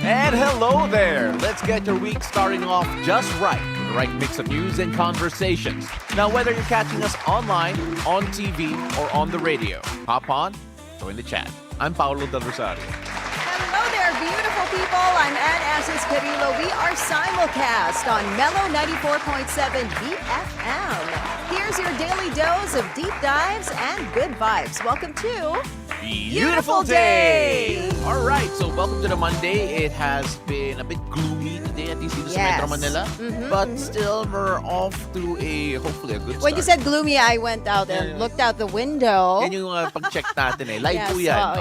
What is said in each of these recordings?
And hello there! Let's get your week starting off just right with the right mix of news and conversations. Now, whether you're catching us online, on TV, or on the radio, hop on, join the chat. I'm Paolo del Rosario. Hello there, beautiful people. I'm Asis-Carilo. We are simulcast on Mellow 94.7 BFM. Here's your daily dose of deep dives and good vibes. Welcome to Beautiful Day! Alright, so welcome to the Monday. It has been a bit gloomy today at least dito sa Metro Manila. But still, we're off to hopefully a good start. When you said gloomy, I went out and looked out the window. Yan yung pag-check natin eh. Live po yan.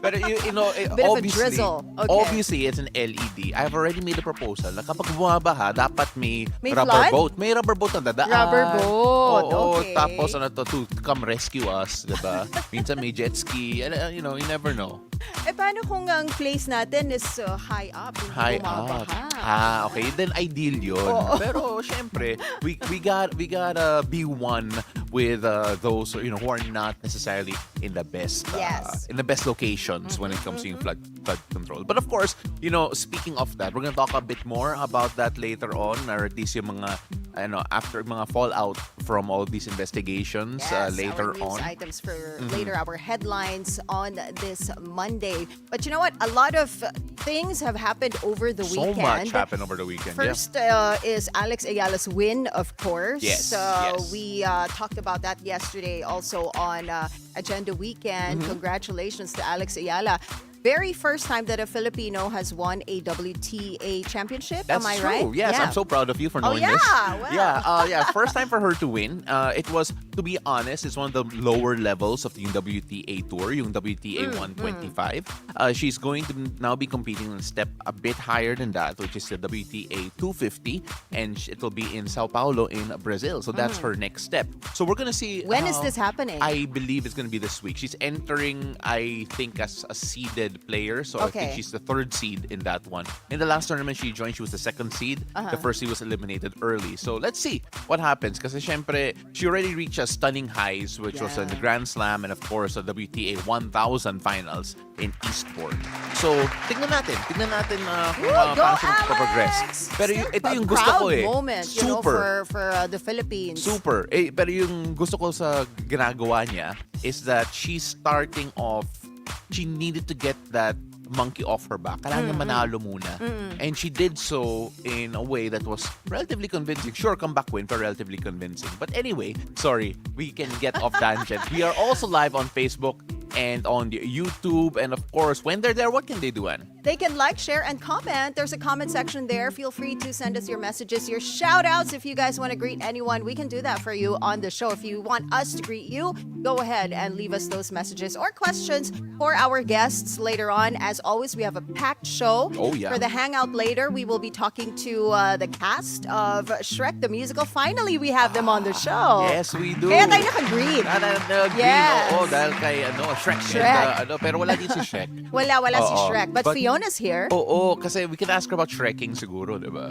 Pero you know, Bit of a drizzle. Okay. Obviously, it's an LED. I've already made a proposal na kapag bumabaha, dapat may rubber flood? boat. May rubber boat na dadaan. Rubber boat, Oo, okay. tapos to come rescue us, diba? Minsan may jet ski. You know, you never know. Paano kung ang place natin is high up? High up. Okay. Then ideal yun. Pero syempre, we gotta be one with those who are not necessarily in the best locations when it comes to flood control. But of course, speaking of that, we're gonna talk a bit more about that later on, or at least yung mga after mga fallout from all these investigations later our news on. Items for later, our headlines on this Monday. But you know what? A lot of things have happened over the weekend. So much happened over the weekend. First is Alex Ayala's win, of course. Yes. We talked about that yesterday also on Agenda Weekend. Congratulations to Alex Ayala. Very first time that a Filipino has won a WTA championship. That's Am I true. right? Yes, Yeah. I'm so proud of you for knowing yeah? this. Wow. Yeah. First time for her to win. It was, to be honest, it's one of the lower levels of the WTA tour, yung WTA 125. She's going to now be competing in a step a bit higher than that, which is the WTA 250, and it will be in Sao Paulo in Brazil. So that's her next step. So we're gonna see. When is this happening? I believe it's gonna be this week. She's entering, I think, as a seeded player, so I think she's the third seed in that one. In the last tournament she joined, she was the second seed. The first seed was eliminated early. So let's see what happens. Kasi syempre, she already reached a stunning highs, which was in the Grand Slam and of course the WTA 1000 finals in Eastport. So tingnan natin kung paano siya magpaprogress. Pero ito yung gusto ko eh. Moment, for the Philippines. Super. Pero yung gusto ko sa ginagawa niya is that she's starting off. She needed to get that monkey off her back. Kailangan niya manalo muna. And she did so in a way that was relatively convincing. Sure, comeback win, but relatively convincing. But anyway, sorry, we can get off tangent. We are also live on Facebook and on YouTube. And of course, when they're there, what can they do, Ann? They can like, share, and comment. There's a comment section there. Feel free to send us your messages, your shout-outs. If you guys want to greet anyone, we can do that for you on the show. If you want us to greet you, go ahead and leave us those messages or questions for our guests later on. As always, we have a packed show. Oh, yeah. For the Hangout later, we will be talking to the cast of Shrek The Musical. Finally, we have them on the show. Yes, we do. Kaya tayo naka-green. Yes. Oo, dahil kay Shrek. Shrek. Pero wala din si Shrek. Wala si Shrek. But Fiona's here. Oo, kasi we can ask her about Shreking siguro, di ba?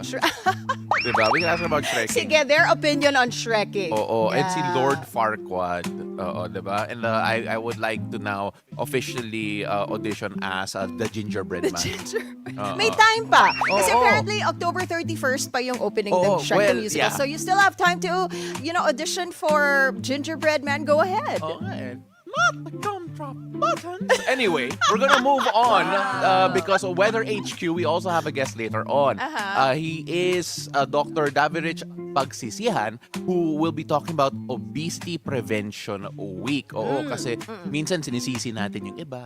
Diba? We can ask her about Shreking. Sige, their opinion on Shreking. Oo, and si Lord Farquaad. Oo, diba? And I would like to now officially audition as the gingerbread man. May time pa. Kasi apparently, October 31st pa yung opening ng Shrek The Musical. yeah. So you still have time to, audition for gingerbread man. Go ahead. Okay. Not the gumdrop buttons. Anyway, we're gonna move on because of Weather HQ, we also have a guest later on. He is Dr. Davirich Pagsisihan, who will be talking about Obesity Prevention Week. Oo, kasi minsan sinisisi natin yung iba.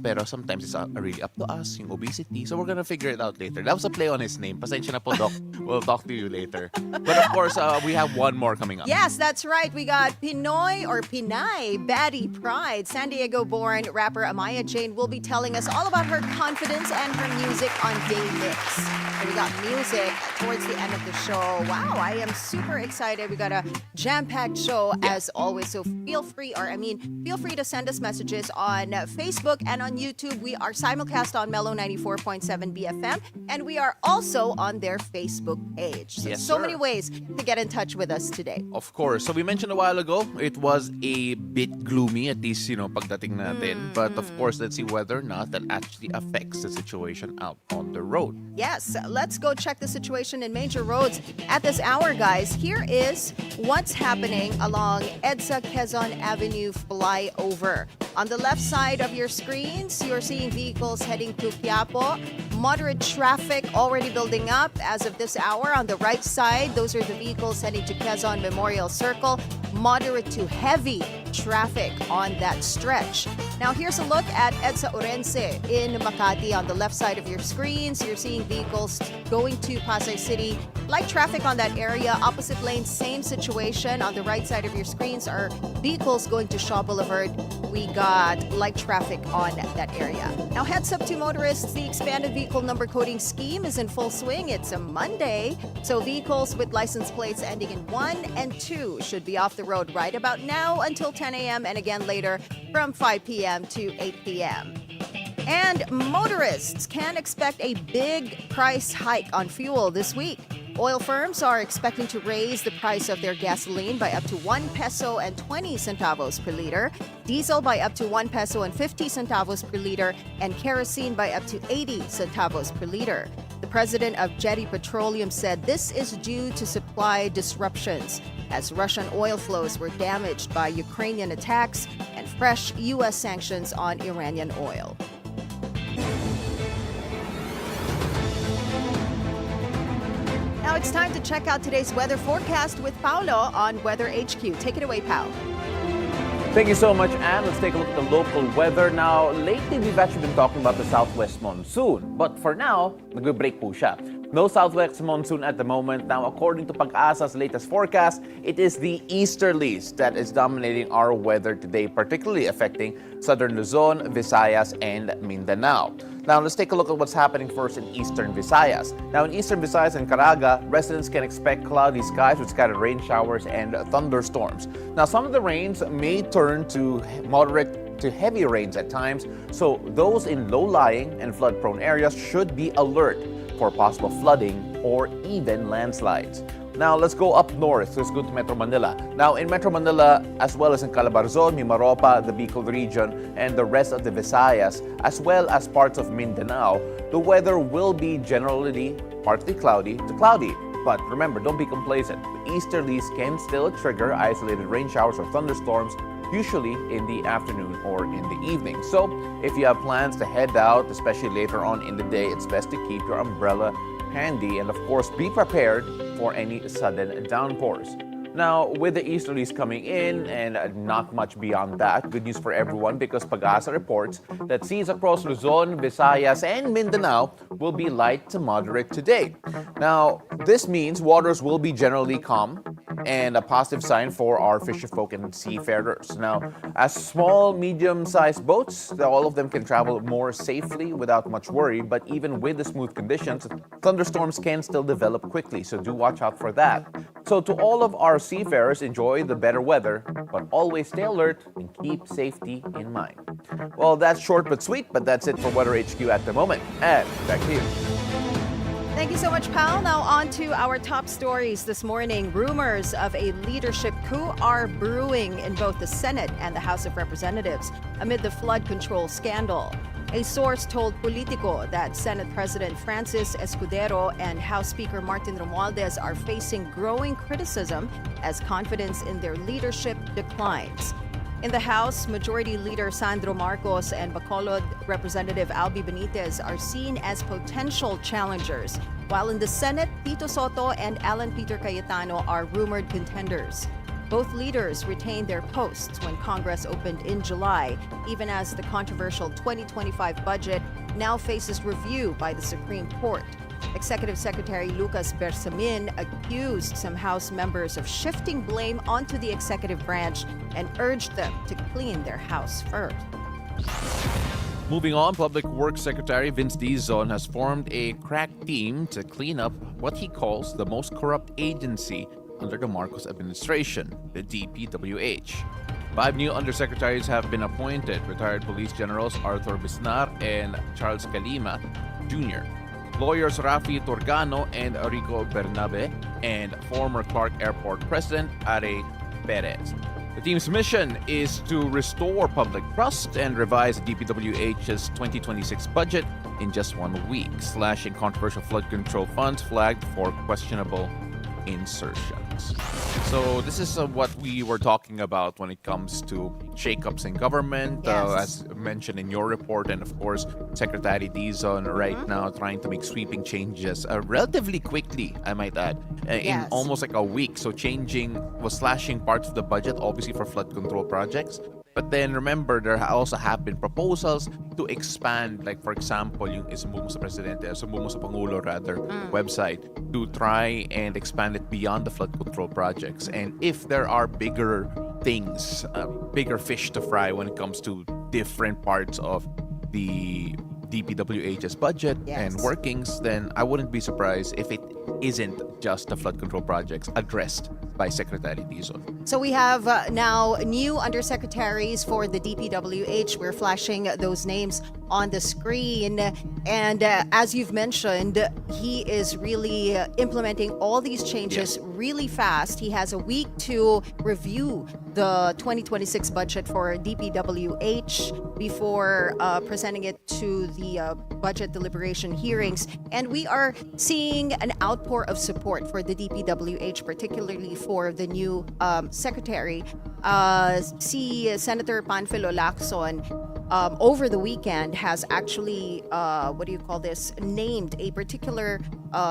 Pero sometimes it's really up to us, yung obesity. So we're gonna figure it out later. That was a play on his name. Pasensya na po, Doc. We'll talk to you later. But of course, we have one more coming up. Yes, that's right. We got Pinoy or Pinay Baddie Pride. San Diego-born rapper Amaya Jane will be telling us all about her confidence and her music on Day Mix. And we got music towards the end of the show. Wow, I am super excited. We got a jam-packed show as always. So feel free to send us messages on Facebook and on YouTube. We are simulcast on Mellow 94.7 BFM, and we are also on their Facebook page. So, Yes, so sir. many ways to get in touch with us today. Of course. So we mentioned a while ago, it was a bit gloomy, at least, pagdating natin. But of course, let's see whether or not that actually affects the situation out on the road. Yes, let's go check the situation in major roads at this hour, guys. Here is what's happening along EDSA Quezon Avenue flyover. On the left side of your screens, you're seeing vehicles heading to Quiapo. Moderate traffic already building up as of this hour. On the right side, those are the vehicles heading to Quezon Memorial Circle. Moderate to heavy traffic on that stretch. Now, here's a look at EDSA Orense in Makati. On the left side of your screens, you're seeing vehicles going to Pasay City. Light traffic on that area. Opposite lane, same situation. On the right side of your screens are vehicles going to Shaw Boulevard. We got light traffic on that area. Now, heads up to motorists. The expanded vehicle number coding scheme is in full swing. It's a Monday, so vehicles with license plates ending in 1 and 2 should be off the road right about now until 10 a.m. and again later from 5 p.m. to 8 p.m. And motorists can expect a big price hike on fuel this week. Oil firms are expecting to raise the price of their gasoline by up to 1 peso and 20 centavos per liter, diesel by up to 1 peso and 50 centavos per liter, and kerosene by up to 80 centavos per liter. The president of Jetty Petroleum said this is due to supply disruptions as Russian oil flows were damaged by Ukrainian attacks and fresh U.S. sanctions on Iranian oil. Now it's time to check out today's weather forecast with Paolo on Weather HQ. Take it away, Pao. Thank you so much, Anne. Let's take a look at the local weather. Now, lately we've actually been talking about the southwest monsoon. But for now, nag-break po siya. No southwest monsoon at the moment. Now, according to Pag-asa's latest forecast, it is the easterlies that is dominating our weather today, particularly affecting southern Luzon, Visayas, and Mindanao. Now, let's take a look at what's happening first in eastern Visayas. Now, in eastern Visayas and Caraga, residents can expect cloudy skies with scattered rain showers and thunderstorms. Now, some of the rains may turn to moderate to heavy rains at times, so those in low-lying and flood-prone areas should be alert for possible flooding or even landslides. Now, let's go up north. Let's go to Metro Manila. Now, in Metro Manila, as well as in Calabarzon, Mimaropa, the Bicol region, and the rest of the Visayas, as well as parts of Mindanao, the weather will be generally partly cloudy to cloudy. But remember, don't be complacent. The easterlies can still trigger isolated rain showers or thunderstorms, usually in the afternoon or in the evening. So, if you have plans to head out, especially later on in the day, it's best to keep your umbrella handy and of course be prepared for any sudden downpours. Now, with the easterlies coming in and not much beyond that, good news for everyone because Pag-asa reports that seas across Luzon, Visayas, and Mindanao will be light to moderate today. Now, this means waters will be generally calm and a positive sign for our fisherfolk and seafarers. Now, as small, medium-sized boats, all of them can travel more safely without much worry, but even with the smooth conditions, thunderstorms can still develop quickly, so do watch out for that. So to all of our seafarers, enjoy the better weather, but always stay alert and keep safety in mind. Well, that's short but sweet, but that's it for Weather HQ at the moment. And back to you. Thank you so much, Pal. Now on to our top stories this morning. Rumors of a leadership coup are brewing in both the Senate and the House of Representatives amid the flood control scandal. A source told Politico that Senate President Francis Escudero and House Speaker Martin Romualdez are facing growing criticism as confidence in their leadership declines. In the House, Majority Leader Sandro Marcos and Bacolod Representative Albi Benitez are seen as potential challengers, while in the Senate, Tito Soto and Alan Peter Cayetano are rumored contenders. Both leaders retained their posts when Congress opened in July, even as the controversial 2025 budget now faces review by the Supreme Court. Executive Secretary Lucas Bersamin accused some House members of shifting blame onto the executive branch and urged them to clean their house first. Moving on, Public Works Secretary Vince Dizon has formed a crack team to clean up what he calls the most corrupt agency under the Marcos administration, the DPWH. 5 new undersecretaries have been appointed. Retired police generals Arthur Bisnar and Charles Calima Jr. Lawyers Rafi Torgano and Rico Bernabe, and former Clark Airport President Are Perez. The team's mission is to restore public trust and revise the DPWH's 2026 budget in just 1 week, slashing controversial flood control funds flagged for questionable insertions. So this is what we were talking about when it comes to shakeups in government, Yes. as mentioned in your report, and of course Secretary Dizon right now trying to make sweeping changes relatively quickly, I might add, in Yes. almost like a week. So slashing parts of the budget, obviously for flood control projects. But then remember, there also have been proposals to expand, like for example, yung isumbong mo sa Presidente, isumbong mo sa Pangulo rather, website, to try and expand it beyond the flood control projects. And if there are bigger things, bigger fish to fry when it comes to different parts of the DPWH's budget and workings, then I wouldn't be surprised if it isn't just the flood control projects addressed by Secretary Dizon. So we have now new undersecretaries for the DPWH. We're flashing those names on the screen. And as you've mentioned, he is really implementing all these changes really fast. He has a week to review the 2026 budget for DPWH before presenting it to the budget deliberation hearings. And we are seeing an outpour of support for the DPWH, particularly for the new secretary. Si Senator Panfilo Lacson over the weekend has actually, named a particular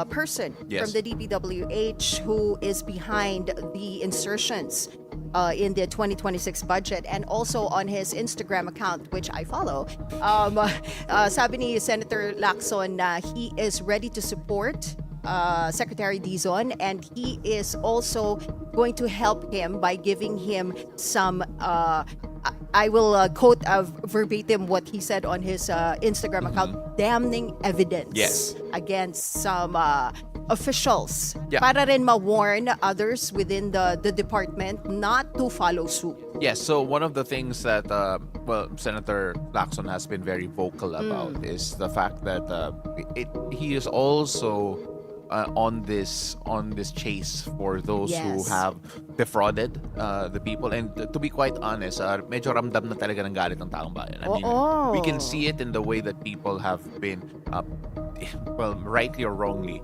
person from the DPWH who is behind the insertions in the 2026 budget, and also on his Instagram account, which I follow. Sabi ni Senator Lacson na he is ready to support Secretary Dizon, and he is also going to help him by giving him some I will quote verbatim what he said on his Instagram account, damning evidence against some officials para rin ma-warn others within the department not to follow suit. Yes, so one of the things that Senator Lacson has been very vocal about is the fact that he is also on this chase for those who have defrauded the people. And to be quite honest, medyo ramdam na talaga ng galit ng taong bayan. I mean, we can see it in the way that people have been, rightly or wrongly,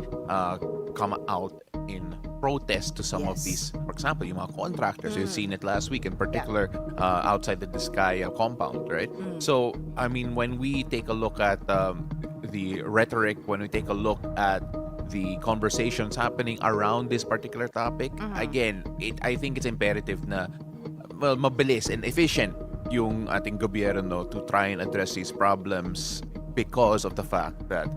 come out in protest to some of these. For example, yung mga contractors, you've seen it last week, in particular outside the Discaya compound, right? So, I mean, when we take a look at the rhetoric, when we take a look at the conversations happening around this particular topic, again, I think it's imperative na mabilis and efficient yung ating gobyerno to try and address these problems, because of the fact that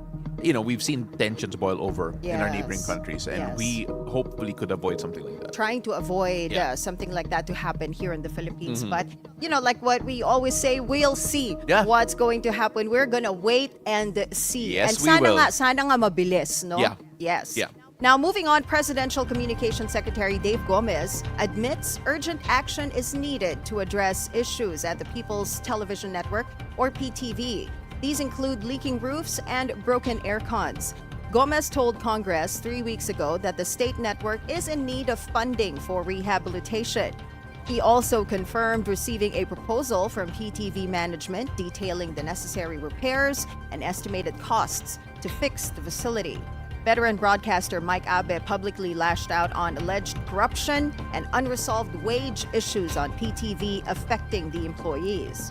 we've seen tensions boil over in our neighboring countries, and we hopefully could avoid something like that. Trying to avoid something like that to happen here in the Philippines. But, like what we always say, we'll see what's going to happen. We're gonna wait and see. Yes, and we will. sana nga mabilis, no? Yeah. Yes. Yeah. Now, moving on, Presidential Communications Secretary Dave Gomez admits urgent action is needed to address issues at the People's Television Network, or PTV. These include leaking roofs and broken air cons. Gomez told Congress 3 weeks ago that the state network is in need of funding for rehabilitation. He also confirmed receiving a proposal from PTV management detailing the necessary repairs and estimated costs to fix the facility. Veteran broadcaster Mike Abe publicly lashed out on alleged corruption and unresolved wage issues on PTV affecting the employees.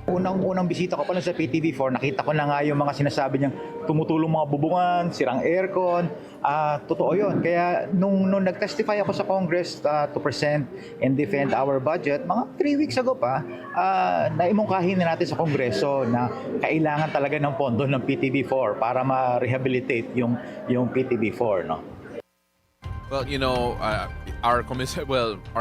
Unang bisita ko pa lang sa PTV4, nakita ko na nga yung mga sinasabi niyang tumutulong mga bubungan, sirang aircon. Totoo yun. Kaya nung nag-testify ako sa Congress to present and defend our budget, mga 3 weeks ago pa, naimungkahin na natin sa Kongreso na kailangan talaga ng pondo ng PTV4 para ma-rehabilitate yung PTV4, no? Well, our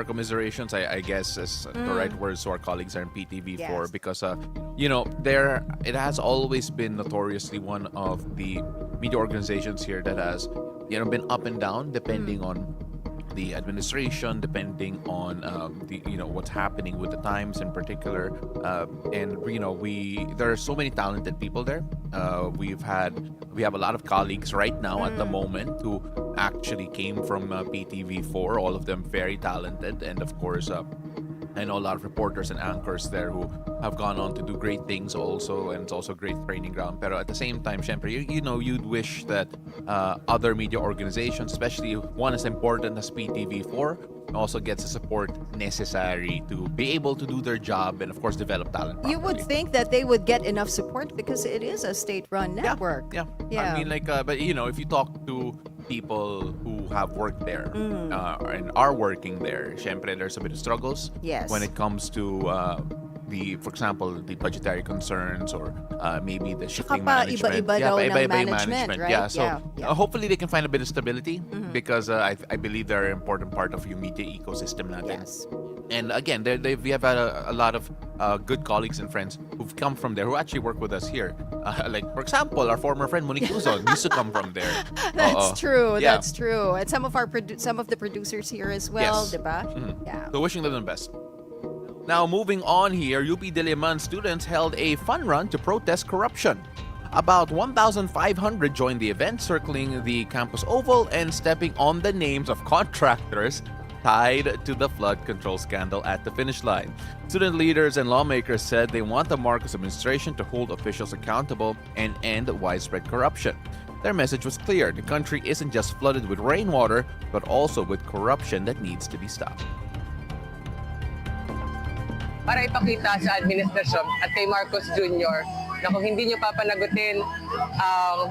commiserations, I guess, is the right words to our colleagues are in PTV4, because it has always been notoriously one of the media organizations here that has been up and down depending on the administration, depending on what's happening with the times in particular. And there are so many talented people there. We have a lot of colleagues right now at the moment who actually came from PTV4. All of them very talented, and of course. I know a lot of reporters and anchors there who have gone on to do great things also, and it's also a great training ground. Pero at the same time, syempre, you'd wish that other media organizations, especially one as important as PTV4, also gets the support necessary to be able to do their job and, of course, develop talent properly. You would think that they would get enough support because it is a state-run network. Yeah. I mean, but if you talk to people who have worked there and are working there, syempre, there's a bit of struggles when it comes to for example, the budgetary concerns or maybe the shifting management. Iba-iba management, right? Yeah, so hopefully they can find a bit of stability because I believe they're an important part of yung media ecosystem natin. Yes. And again, we have had a lot of good colleagues and friends who've come from there who actually work with us here. Like, for example, our former friend Monique Luzon used to come from there. That's true. Yeah. That's true. And some of the producers here as well, Yes. diba? Mhm. Yeah. So wishing them the best. Now, moving on here, UP Diliman students held a fun run to protest corruption. About 1,500 joined the event, circling the campus oval and stepping on the names of contractors tied to the flood control scandal at the finish line. Student leaders and lawmakers said they want the Marcos administration to hold officials accountable and end widespread corruption. Their message was clear: the country isn't just flooded with rainwater, but also with corruption that needs to be stopped. Para ipakita sa administrasyon at kay Marcos Jr. na kung hindi nyo papanagutin ang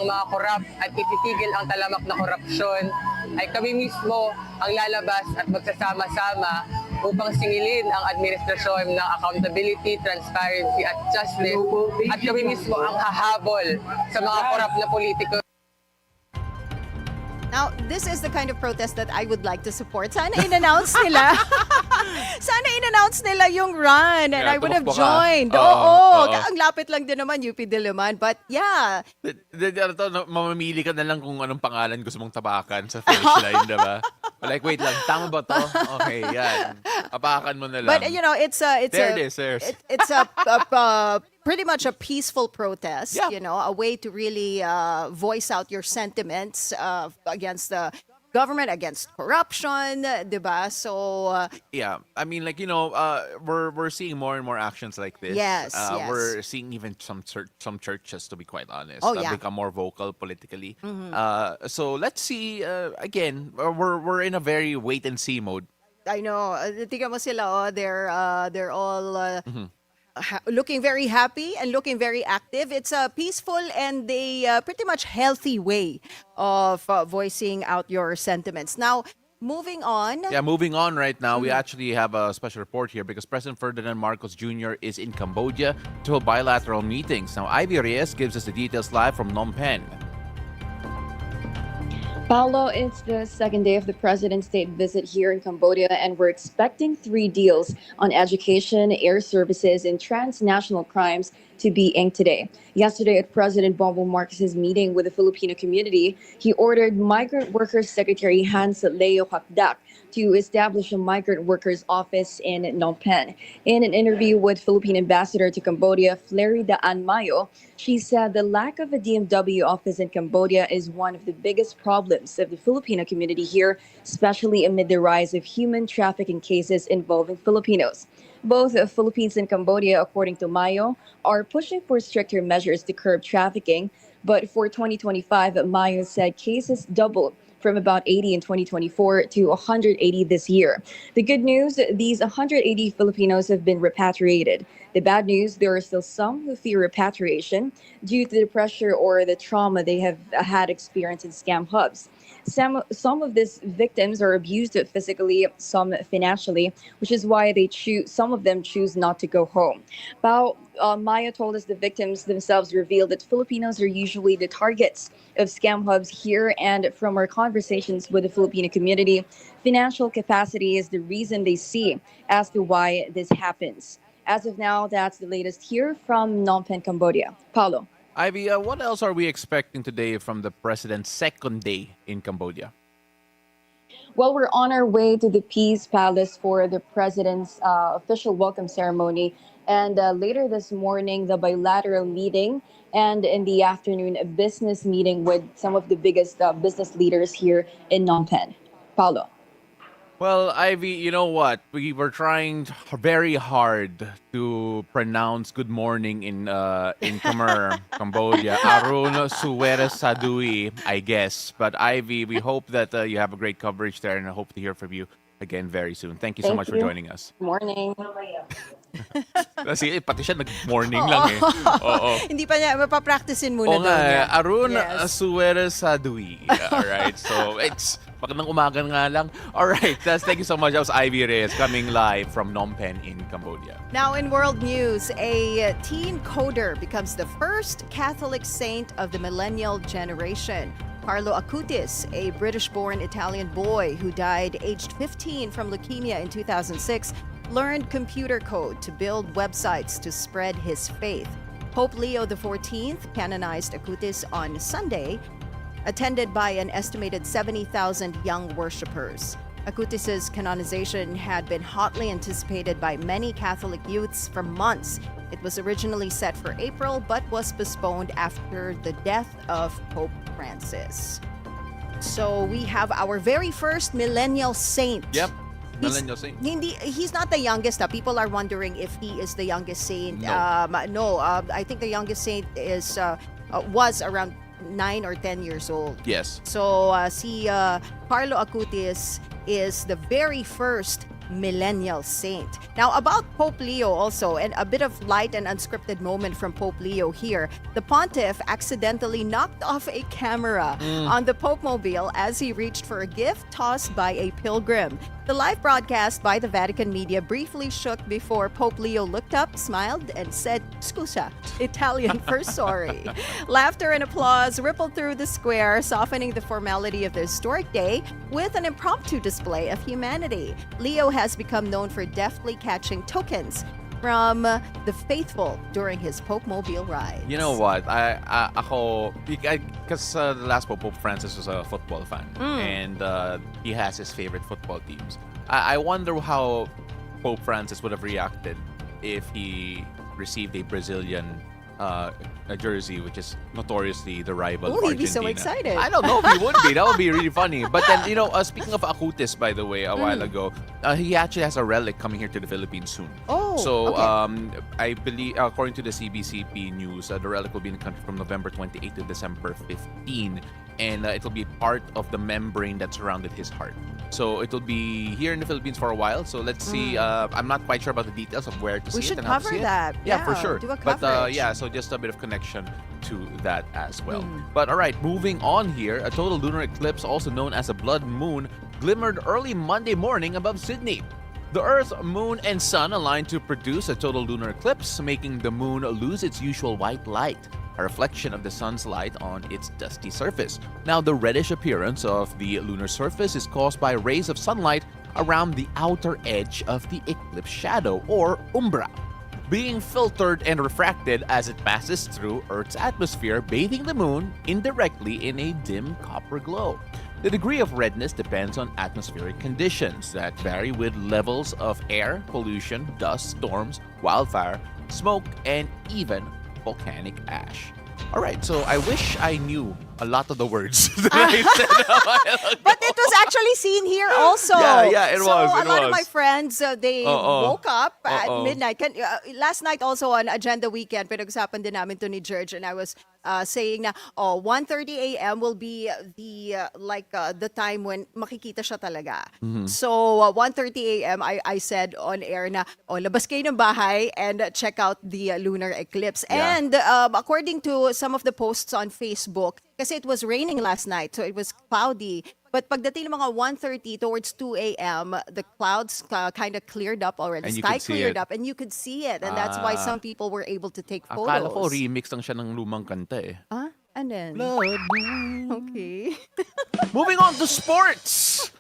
mga korap at ititigil ang talamak na korupsyon, ay kami mismo ang lalabas at magsasama-sama upang singilin ang administrasyon ng accountability, transparency at justice, at kami mismo ang hahabol sa mga korap na politiko. Now, this is the kind of protest that I would like to support. Sana in-announce nila. Sana in-announce nila yung run and Yeah, I would have tumakbo ka. joined. Oo. Ang lapit lang din naman, UP Diliman. But yeah, Mamamili ka na lang kung anong pangalan gusto mong tabakan sa finish line, diba? Like, wait lang, tama ba to? Okay, yan. Tabakan mo na lang. but it's a pretty much a peaceful protest, Yeah. a way to really voice out your sentiments against the government, against corruption, diba? So, Yeah, I mean, we're seeing more and more actions like this. Yes, yes. We're seeing even some churches, to be quite honest, become more vocal politically. So let's see. Again, we're in a very wait and see mode. I know, tingnan mo sila, they're all looking very happy and looking very active. It's a peaceful and a pretty much healthy way of voicing out your sentiments. Now, moving on. Yeah, moving on right now, we actually have a special report here because President Ferdinand Marcos Jr. is in Cambodia to hold bilateral meetings. Now, Ivy Reyes gives us the details live from Phnom Penh. Paolo, it's the second day of the president's state visit here in Cambodia, and we're expecting 3 deals on education, air services, and transnational crimes to be inked today. Yesterday, at President Bongbong Marcos's meeting with the Filipino community, he ordered Migrant Workers Secretary Hans Leo Hakdak to establish a migrant workers office in Phnom Penh. In an interview with Philippine ambassador to Cambodia, Flerida Mayo, she said the lack of a DMW office in Cambodia is one of the biggest problems of the Filipino community here, especially amid the rise of human trafficking cases involving Filipinos. Both Philippines and Cambodia, according to Mayo, are pushing for stricter measures to curb trafficking. But for 2025, Mayo said cases doubled from about 80 in 2024 to 180 this year. The good news, these 180 Filipinos have been repatriated. The bad news, there are still some who fear repatriation due to the pressure or the trauma they have had experienced in scam hubs. Some of these victims are abused physically, some financially, which is why some of them choose not to go home. Maya told us the victims themselves revealed that Filipinos are usually the targets of scam hubs here, and from our conversations with the Filipino community, financial capacity is the reason they see as to why this happens. As of now, that's the latest here from Phnom Penh, Cambodia. Paolo. Ivy, what else are we expecting today from the president's second day in Cambodia? Well, we're on our way to the Peace Palace for the president's official welcome ceremony. And later this morning, the bilateral meeting. And in the afternoon, a business meeting with some of the biggest business leaders here in Phnom Penh. Paolo. Well, Ivy, you know what? We were trying very hard to pronounce good morning in Khmer, Cambodia. Arun Suwera Sadui, I guess. But Ivy, we hope that you have a great coverage there, and I hope to hear from you again very soon. Thank you so much for joining us. Morning. Kasi pati siya nag-morning lang eh. Oo. Hindi pa niya, mapapracticein muna Oo daw nga, niya. Arun Yes. Suwera Sadui. Alright, so it's magandang umaga nga lang. Alright, thank you so much. That was Ivy Reyes coming live from Phnom Penh in Cambodia. Now in world news, a teen coder becomes the first Catholic saint of the millennial generation. Carlo Acutis, a British-born Italian boy who died aged 15 from leukemia in 2006, learned computer code to build websites to spread his faith. Pope Leo XIV canonized Acutis on Sunday, attended by an estimated 70,000 young worshippers. Acutis' canonization had been hotly anticipated by many Catholic youths for months. It was originally set for April, but was postponed after the death of Pope Francis. So we have our very first millennial saint. Yep. He's- Millennial Saint. He's not the youngest. People are wondering if he is the youngest saint. No. I think the youngest saint was around 9 or 10 years old. Yes. So si Carlo Acutis is the very first millennial saint. Now about Pope Leo also, and a bit of light and unscripted moment from Pope Leo here. The pontiff accidentally knocked off a camera on the Pope Mobile as he reached for a gift tossed by a pilgrim. The live broadcast by the Vatican media briefly shook before Pope Leo looked up, smiled, and said, "Scusa," Italian for sorry. Laughter and applause rippled through the square, softening the formality of the historic day with an impromptu display of humanity. Leo has become known for deftly catching tokens from the faithful during his Pope Mobile rides. You know what? Because the last Pope Francis was a football fan, and he has his favorite football teams. I wonder how Pope Francis would have reacted if he received a Brazilian a jersey, which is notoriously the rival of Oh, Argentina. he'd be so excited. I don't know if he would be. That would be really funny. But then, speaking of Acutis, by the way, a while ago, he actually has a relic coming here to the Philippines soon. Oh, So, okay. I believe, according to the CBCP news, the relic will be in the country from November 28 to December 15. And it'll be part of the membrane that surrounded his heart. So it'll be here in the Philippines for a while. So let's see. I'm not quite sure about the details of where to see We it should and how to cover see it. that. Yeah, for sure. Do a But coverage. so just a bit of connection to that as well. But all right, moving on here, a total lunar eclipse, also known as a blood moon, glimmered early Monday morning above Sydney. The Earth, Moon, and Sun aligned to produce a total lunar eclipse, making the moon lose its usual white light, a reflection of the sun's light on its dusty surface. Now, the reddish appearance of the lunar surface is caused by rays of sunlight around the outer edge of the eclipse shadow, or umbra, being filtered and refracted as it passes through Earth's atmosphere, bathing the moon indirectly in a dim copper glow. The degree of redness depends on atmospheric conditions that vary with levels of air, pollution, dust, storms, wildfire, smoke, and even volcanic ash. All right, so I wish I knew a lot of the words that I said a while ago. But it was actually seen here also. Yeah, it so was, a it lot of was. my friends, they woke up at midnight. Last night also on Agenda Weekend, pinag-usapan din namin to ni George, and I was saying na 1:30 a.m. will be the time when makikita siya talaga. So 1:30 a.m. I said on air na labas kayo ng bahay and check out the lunar eclipse. Yeah. And according to some of the posts on Facebook, kasi it was raining last night, so it was cloudy. But pagdating ng mga 1:30 towards 2 a.m., the clouds kind of cleared up already. And you Sky could see cleared it. up and you could see it. And that's why some people were able to take photos. Akala ko remix lang siya ng lumang kanta eh. Ah, and then? Blood moon. Okay. Moving on to sports.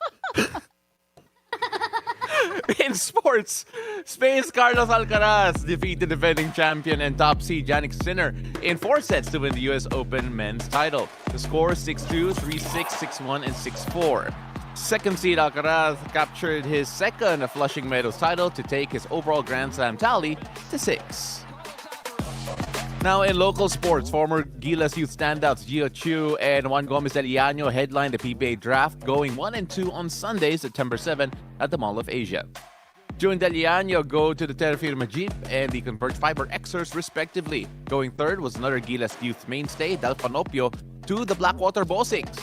In sports, Spain's Carlos Alcaraz defeated defending champion and top seed Jannik Sinner in 4 sets to win the US Open men's title. The score 6-2, 3-6, 6-1, and 6-4. Second seed Alcaraz captured his second Flushing Meadows title to take his overall Grand Slam tally to 6. Now in local sports, former Gilas youth standouts Gio Chu and Juan Gomez del Llano headlined the PBA draft, going 1 and 2 on Sunday, September 7 at the Mall of Asia. Joe and Del Llano go to the Terra Firma Jeep and the Converge Fiber Xers respectively. Going third was another Gilas youth mainstay, Del Panopio, to the Blackwater Bossings.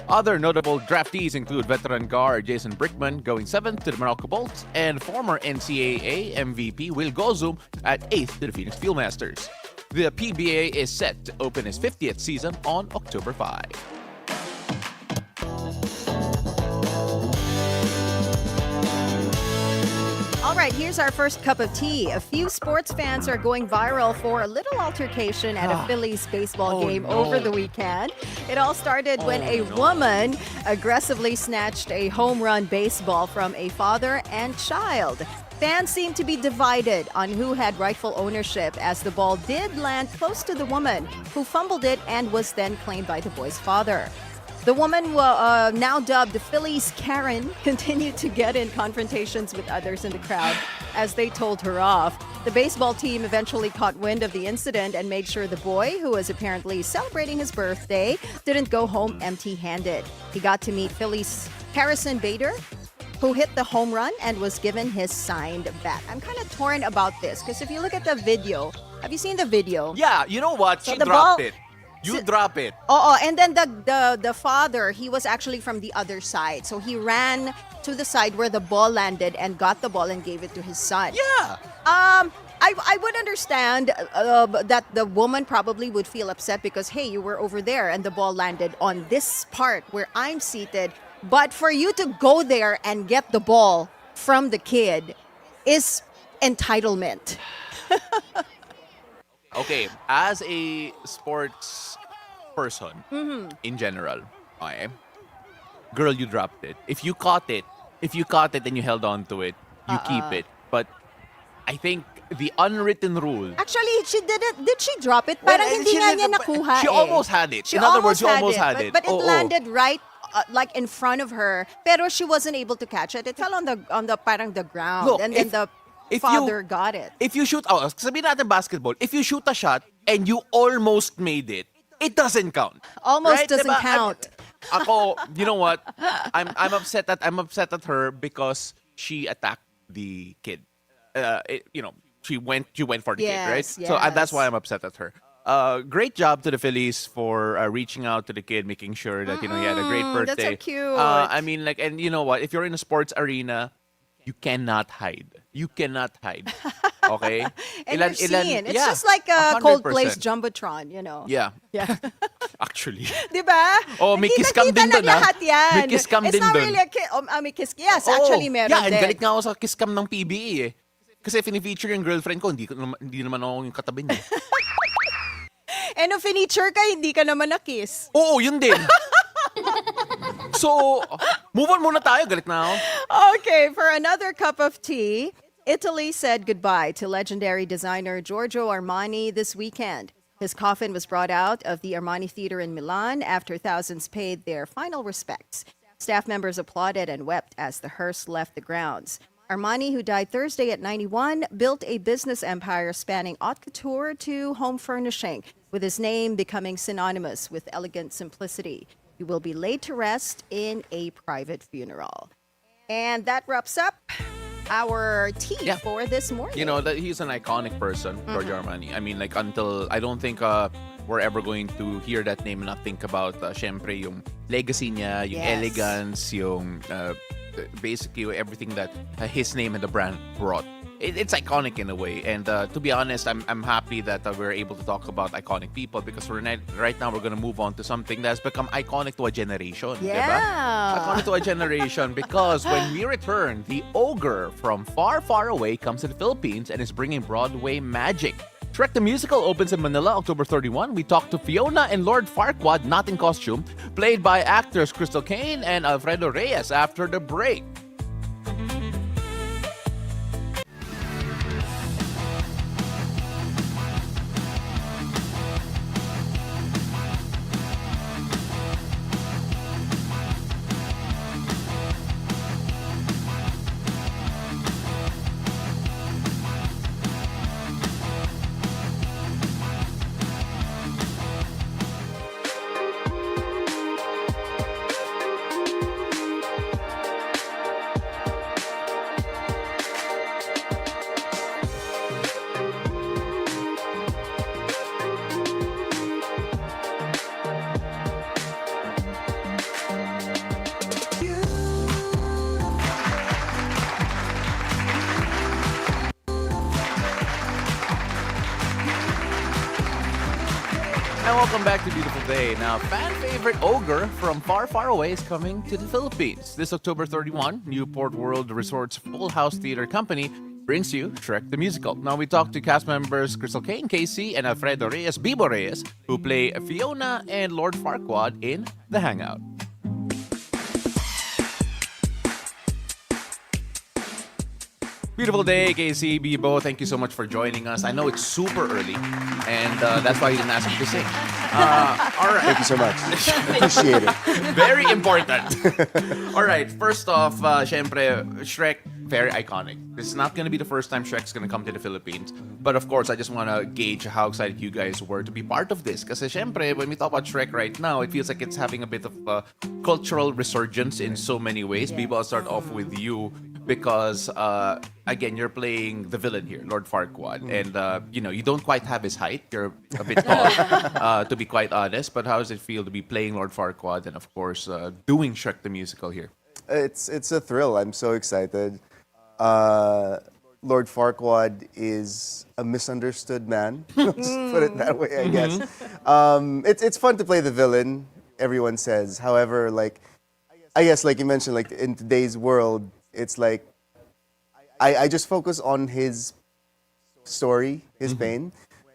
Other notable draftees include veteran guard Jason Brickman going 7th to the Morocco Bolts and former NCAA MVP Will Gozum at 8th to the Phoenix Fieldmasters. The PBA is set to open its 50th season on October 5. All right, here's our first cup of tea. A few sports fans are going viral for a little altercation at a Phillies baseball game over the weekend. It all started when a woman aggressively snatched a home run baseball from a father and child. Fans seem to be divided on who had rightful ownership, as the ball did land close to the woman, who fumbled it and was then claimed by the boy's father. The woman, now dubbed Phillies Karen, continued to get in confrontations with others in the crowd as they told her off. The baseball team eventually caught wind of the incident and made sure the boy, who was apparently celebrating his birthday, didn't go home empty-handed. He got to meet Phillies Harrison Bader, who hit the home run and was given his signed bat. I'm kind of torn about this because if you look at the video, have you seen the video? Yeah, you know what? So She the dropped ball- it. You drop it. Oh, and then the father, he was actually from the other side. So he ran to the side where the ball landed and got the ball and gave it to his son. Yeah. I would understand that the woman probably would feel upset because, hey, you were over there and the ball landed on this part where I'm seated. But for you to go there and get the ball from the kid is entitlement. Okay, as a sports person in general, okay, girl, you dropped it. If you caught it and you held on to it, you keep it. But I think the unwritten rule. Actually, she didn't. Did she drop it? Parang hindi nga niya nakuha. She almost had it. In other words, she almost had it. But it Oo. landed right like in front of her. Pero she wasn't able to catch it. It fell on the parang the ground. Look, and then if father you- got it. If you shoot, sabihin natin basketball, if you shoot a shot and you almost made it, it doesn't count. Almost Right? doesn't Diba? count. Ako, you know what? I'm upset at her because she attacked the kid. She went for the kid, right? Yes, So that's yes. why I'm upset at her. Great job to the Phillies for reaching out to the kid, making sure that he had a great That's birthday. so cute. I mean, like, and you know what? If you're in a sports arena, you cannot hide. You cannot hide. Okay? And you're seen. It's yeah, just like 100%. Coldplay's Jumbotron, you know. Yeah, Yeah. actually. Di ba? Oh, may kiss cam din Nakita dun, na ah. lahat yan. May kiss cam It's din not dun. really a kiss. May kiss. Yes, actually, Oo. meron Yeah, and din. galit nga ako sa kiss cam ng PBE eh. Kasi fini-feature yung girlfriend ko, hindi naman ako yung katabi niya. And if finiture ka, hindi ka naman na-kiss. Oo, yun din. So, move on muna tayo. Galit na ako. Okay, for another cup of tea, Italy said goodbye to legendary designer Giorgio Armani this weekend. His coffin was brought out of the Armani Theater in Milan after thousands paid their final respects. Staff members applauded and wept as the hearse left the grounds. Armani, who died Thursday at 91, built a business empire spanning haute couture to home furnishing, with his name becoming synonymous with elegant simplicity. He will be laid to rest in a private funeral. And that wraps up our tea Yeah. for this morning. You know, that he's an iconic person, Giorgio Armani. I mean, like, until, I don't think we're ever going to hear that name and not think about, syempre, yung legacy niya, yung Yes. elegance, yung, basically, everything that his name and the brand brought. It's iconic in a way, and to be honest, I'm happy that we're able to talk about iconic people because right now we're gonna move on to something that's become iconic to a generation. Yeah. Diba? Iconic to a generation because when we return, the ogre from far, far away comes to the Philippines and is bringing Broadway magic. Shrek The Musical opens in Manila October 31. We talk to Fiona and Lord Farquaad, not in costume, played by actors Krystal Kane and Alfredo Reyes after the break. And welcome back to Beautiful Day. Now, fan favorite ogre from far, far away is coming to the Philippines. This October 31, Newport World Resorts Full House Theater Company brings you Shrek the Musical. Now, we talked to cast members Krystal Kane, KC, and Alfredo Reyes, Bibo Reyes, who play Fiona and Lord Farquaad in The Hangout. Beautiful day, KC, Bibo. Thank you so much for joining us. I know it's super early, and that's why you didn't ask me to sing. All right. Thank you so much. Appreciate it. Very important. All right. First off, syempre, Shrek, very iconic. This is not going to be the first time Shrek's going to come to the Philippines. But of course, I just want to gauge how excited you guys were to be part of this. Because syempre, when we talk about Shrek right now, it feels like it's having a bit of a cultural resurgence in so many ways. Bibo, I'll start off with you. Because, again, you're playing the villain here, Lord Farquaad. And, you don't quite have his height. You're a bit tall, to be quite honest. But how does it feel to be playing Lord Farquaad and, of course, doing Shrek the Musical here? It's a thrill. I'm so excited. Lord Farquaad is a misunderstood man. Let's put it that way, I guess. It's fun to play the villain, everyone says. However, I guess, like you mentioned, like in today's world, it's like I just focus on his story, his pain.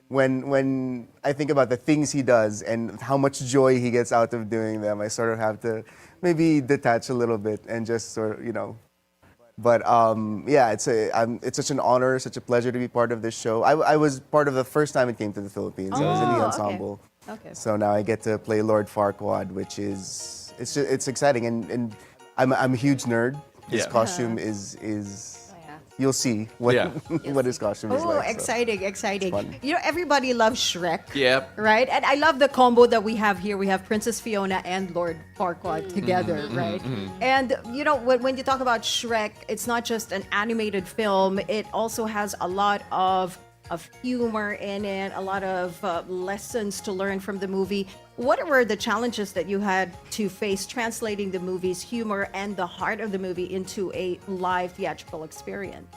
When I think about the things he does and how much joy he gets out of doing them, I sort of have to maybe detach a little bit and just sort of, But yeah, it's such an honor, such a pleasure to be part of this show. I was part of the first time it came to the Philippines. I was in the ensemble. Okay. So now I get to play Lord Farquaad, which is it's exciting, and I'm a huge nerd. His Yeah. costume is you'll see what Yeah. what his costume is Oh, like. so. exciting. fun. Everybody loves Shrek. Yep. Right? And I love the combo that we have here. We have Princess Fiona and Lord Farquaad together, right? And, when you talk about Shrek, it's not just an animated film. It also has a lot of humor in it, a lot of lessons to learn from the movie. What were the challenges that you had to face translating the movie's humor and the heart of the movie into a live theatrical experience?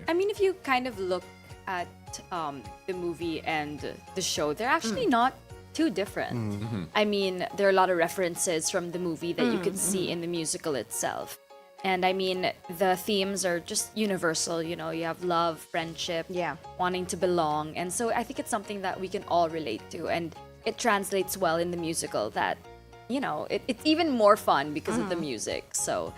I mean, if you kind of look at the movie and the show, they're actually not too different. I mean, there are a lot of references from the movie that you can see in the musical itself. And I mean, the themes are just universal. You have love, friendship, wanting to belong. And so I think it's something that we can all relate to. And it translates well in the musical that, it's even more fun because of the music. So,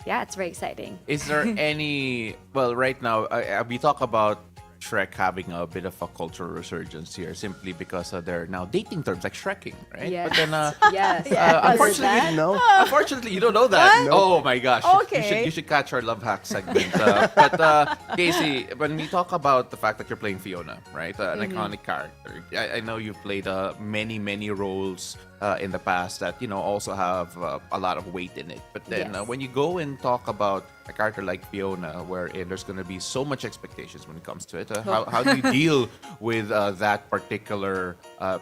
yeah, it's very exciting. Is there any... Well, right now, we talk about Shrek having a bit of a cultural resurgence here simply because they're now dating terms like Shrekking, right? Yes. But then, Yes. unfortunately, No. unfortunately, you don't know that. What? Oh my gosh! Okay. You should catch our love hack segment. But Casey, when we talk about the fact that you're playing Fiona, right, an iconic character, I know you've played many roles in the past that also have a lot of weight in it. But then Yes. when you go and talk about a character like Fiona, wherein there's going to be so much expectations when it comes to it, how do you deal with that particular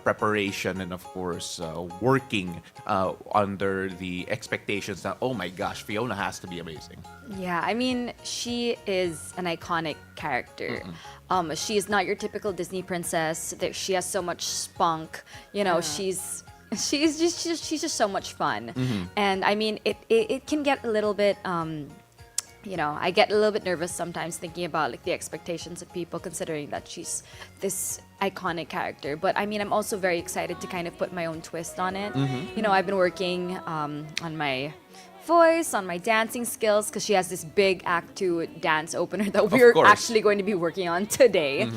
preparation and, of course, working under the expectations that, oh my gosh, Fiona has to be amazing? Yeah, I mean, she is an iconic character. She is not your typical Disney princess. She has so much spunk. She's just so much fun. And I mean, it can get a little bit. I get a little bit nervous sometimes thinking about the expectations of people, considering that she's this iconic character. But I mean, I'm also very excited to kind of put my own twist on it. I've been working on my voice, on my dancing skills, because she has this big Act 2 dance opener that we're course. actually going to be working on today.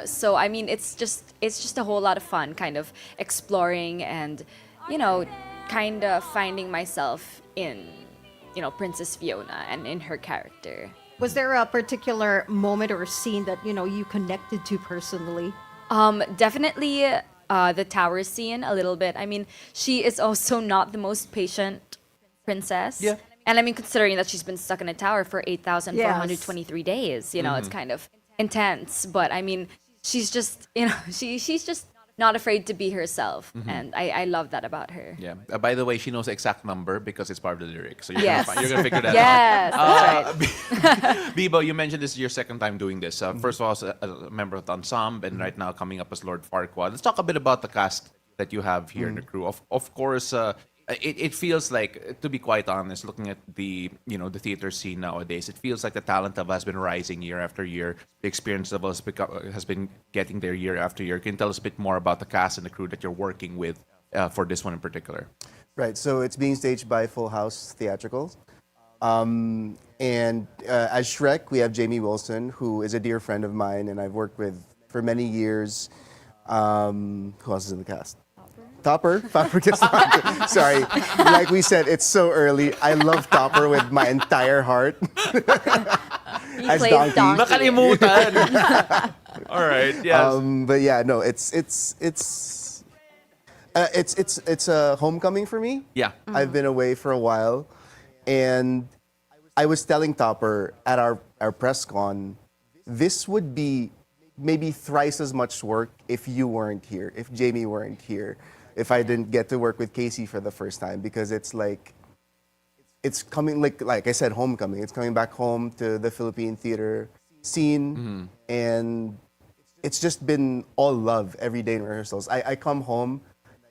So I mean, it's just a whole lot of fun, kind of exploring and kind of finding myself in Princess Fiona and in her character. Was there a particular moment or scene that, you connected to personally? Definitely the tower scene a little bit. I mean, she is also not the most patient princess. Yeah. And I mean, considering that she's been stuck in a tower for 8,423 days, it's kind of intense. But I mean, she's just, she's just not afraid to be herself. And I love that about her. Yeah. By the way, she knows the exact number because it's part of the lyrics. So you're Yes. you're gonna figure that Yes, out. that's right. Bibo, you mentioned this is your second time doing this. First of all, as a member of the ensemble, and right now coming up as Lord Farquaad. Let's talk a bit about the cast that you have here in the crew. Of course, it feels like, to be quite honest, looking at the the theater scene nowadays, it feels like the talent level has been rising year after year. The experience level has been getting there year after year. Can you tell us a bit more about the cast and the crew that you're working with for this one in particular? Right, so it's being staged by Full House Theatricals. And as Shrek, we have Jamie Wilson, who is a dear friend of mine and I've worked with for many years. Who else is in the cast? Topper. Sorry, like we said, it's so early. I love Topper with my entire heart. He As plays Donkey. Donkey. Nakalimutan. All right. Yes. But yeah, no, it's a homecoming for me. Yeah. I've been away for a while, and I was telling Topper at our press con, this would be maybe thrice as much work if you weren't here, if Jamie weren't here, if I didn't get to work with Casey for the first time, because it's like, it's coming, like I said, homecoming. It's coming back home to the Philippine theater scene, and it's just been all love every day in rehearsals. I come home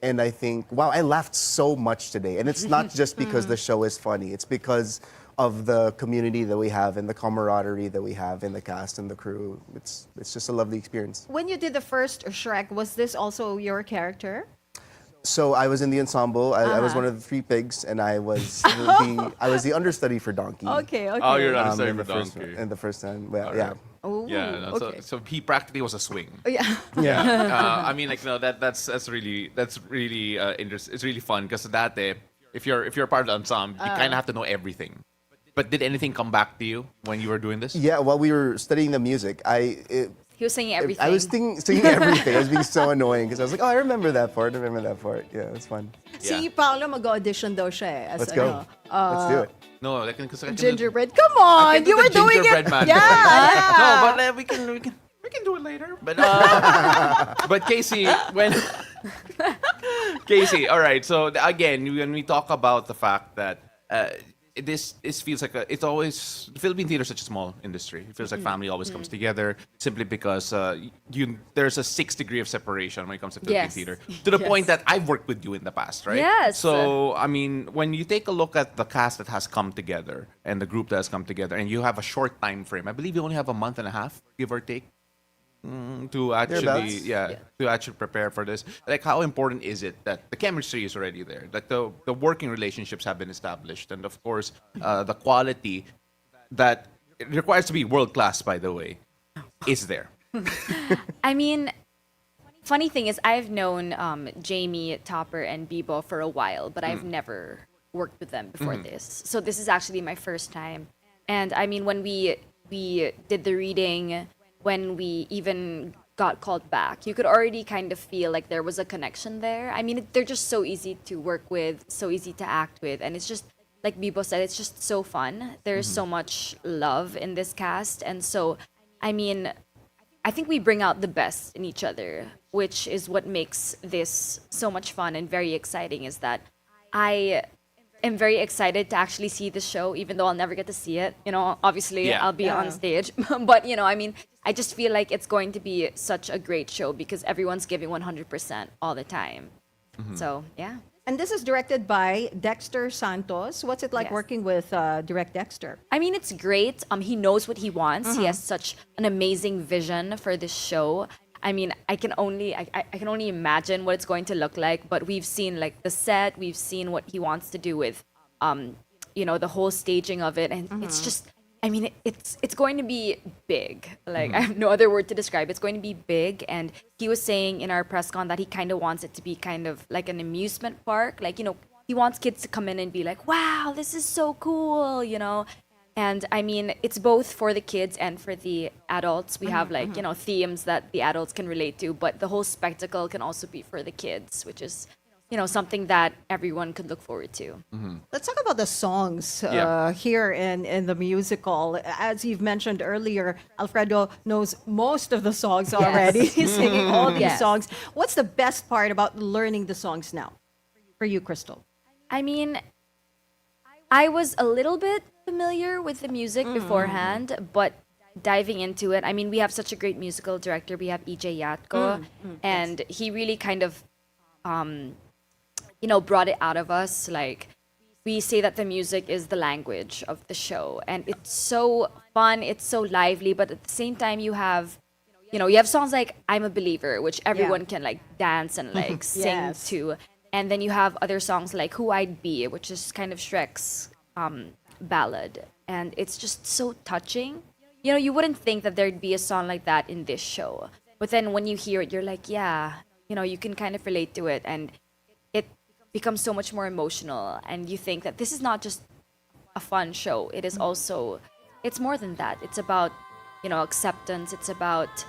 and I think, wow, I laughed so much today. And it's not just because the show is funny. It's because of the community that we have and the camaraderie that we have in the cast and the crew. It's just a lovely experience. When you did the first Shrek, was this also your character? So I was in the ensemble. I was one of the three pigs, and I was the understudy for Donkey. Okay. Oh, you're not in for the first Donkey. in the first time. Well, All yeah. right. Oh, Yeah. No, okay. so he practically was a swing. Yeah. Yeah. I mean, like, no, that's really interesting. It's really fun because that day, if you're part of the ensemble, you kind of have to know everything. But did anything come back to you when you were doing this? Yeah, while we were studying the music, He was singing everything. I was singing everything. I was being so annoying because I was like, oh, I remember that part. Yeah, it's fun. Si Paolo mag-audition daw siya eh. As Let's go. Let's do it. No, like, because Gingerbread. Come I on, can do you the were doing gingerbread it. man. Yeah. No, but we can do it later. But but Casey, Casey, all right. So again, when we talk about the fact that this feels like it's always, the Philippine theater is such a small industry. It feels like family always comes together simply because there's a 6 degree of separation when it comes to Philippine Yes. theater, to the Yes. point that I've worked with you in the past, right? Yes. So I mean, when you take a look at the cast that has come together and the group that has come together, and you have a short time frame, I believe you only have a month and a half, give or take, to actually to actually prepare for this. Like, how important is it that the chemistry is already there, that the working relationships have been established, and of course the quality that it requires to be world class, by the way, is there. I mean, funny thing is, I've known Jamie, Topper, and Bibo for a while, but I've never worked with them before this. So this is actually my first time. And I mean, when we did the reading, when we even got called back, you could already kind of feel like there was a connection there. I mean, they're just so easy to work with, so easy to act with, and it's just, like Bibo said, it's just so fun. There's so much love in this cast, and so, I mean, I think we bring out the best in each other, which is what makes this so much fun and very exciting, is that I am very excited to actually see the show, even though I'll never get to see it. You know, obviously Yeah. I'll be on stage, but I mean, I just feel like it's going to be such a great show because everyone's giving 100% all the time. So, yeah. And this is directed by Dexter Santos. What's it like Yes. working with Direct Dexter? I mean, it's great. He knows what he wants. He has such an amazing vision for this show. I mean, I can only imagine what it's going to look like. But we've seen like the set. We've seen what he wants to do with, the whole staging of it, and it's just. I mean, it's going to be big. Like, I have no other word to describe. It's going to be big. And he was saying in our press con that he kind of wants it to be kind of like an amusement park. Like, he wants kids to come in and be like, wow, this is so cool, And I mean, it's both for the kids and for the adults. We have like, themes that the adults can relate to, but the whole spectacle can also be for the kids, which is something that everyone could look forward to. Let's talk about the songs Yeah. here in the musical. As you've mentioned earlier, Alfredo knows most of the songs already. He's singing all these Yes. songs. What's the best part about learning the songs now for you, Krystal? I mean, I was a little bit familiar with the music beforehand, but diving into it, I mean, we have such a great musical director. We have EJ Yatko, and he really kind of, brought it out of us. Like, we say that the music is the language of the show, and it's so fun, it's so lively, but at the same time, you have songs like "I'm a Believer," which everyone can like dance and like sing Yes. to, and then you have other songs like "Who I'd Be," which is kind of Shrek's ballad, and it's just so touching. You wouldn't think that there'd be a song like that in this show, but then when you hear it, you're like, yeah, you can kind of relate to it, and it becomes so much more emotional, and you think that this is not just a fun show. It is also, it's more than that. It's about, acceptance. It's about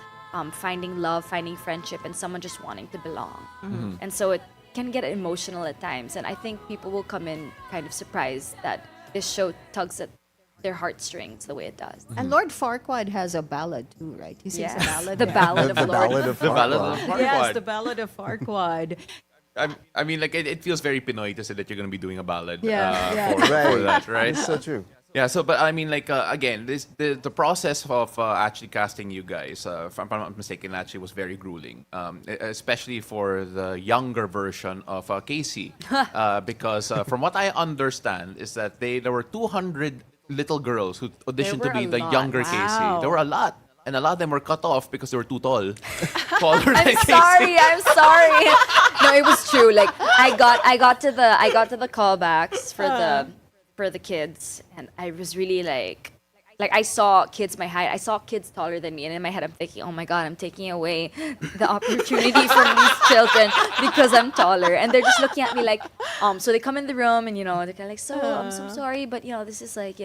finding love, finding friendship, and someone just wanting to belong. And so it can get emotional at times, and I think people will come in kind of surprised that this show tugs at their heartstrings the way it does. And Lord Farquaad has a ballad too, right? He sings a ballad. The ballad of The Lord. Ballad of The Ballad Farquaad. of Farquaad. Yes, the ballad of Farquaad. I mean, like it feels very Pinoy to say that you're going to be doing a ballad Yeah. for Right. that, right? It's so true. Yeah, so but I mean, like again, the process of actually casting you guys, if I'm not mistaken, actually was very grueling, especially for the younger version of Casey, because from what I understand is that there were 200 little girls who auditioned to were be a the lot. younger Wow. Casey. There were a lot. And a lot of them were cut off because they were too tall. Taller than I'm Casey. sorry. I'm sorry. No, it was true. Like I got to the callbacks for the kids, and I was really like I saw kids my height. I saw kids taller than me, and in my head I'm thinking, oh my god, I'm taking away the opportunity from these children because I'm taller, and they're just looking at me like, So they come in the room, and they're kind of like, so I'm so sorry, but this is like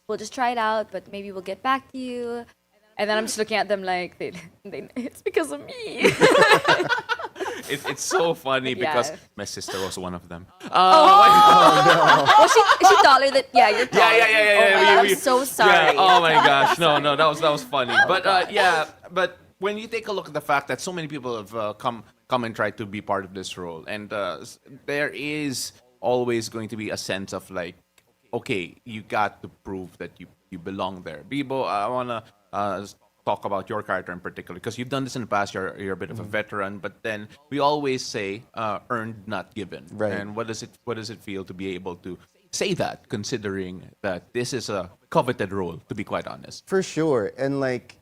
we'll just try it out, but maybe we'll get back to you. And then I'm just looking at them like, it's because of me. It's so funny because Yeah. my sister was one of them. Oh, is she taller than? Yeah, you're taller. Yeah. Oh my God, I'm so sorry. Yeah. Oh my gosh, no, that was funny. But but when you take a look at the fact that so many people have come and tried to be part of this role, and there is always going to be a sense of like, okay, you got to prove that you belong there. Bibo, I wanna talk about your character in particular because you've done this in the past. You're a bit of a veteran, but then we always say earned, not given. Right. And what does it feel to be able to say that, considering that this is a coveted role, to be quite honest? For sure. And like,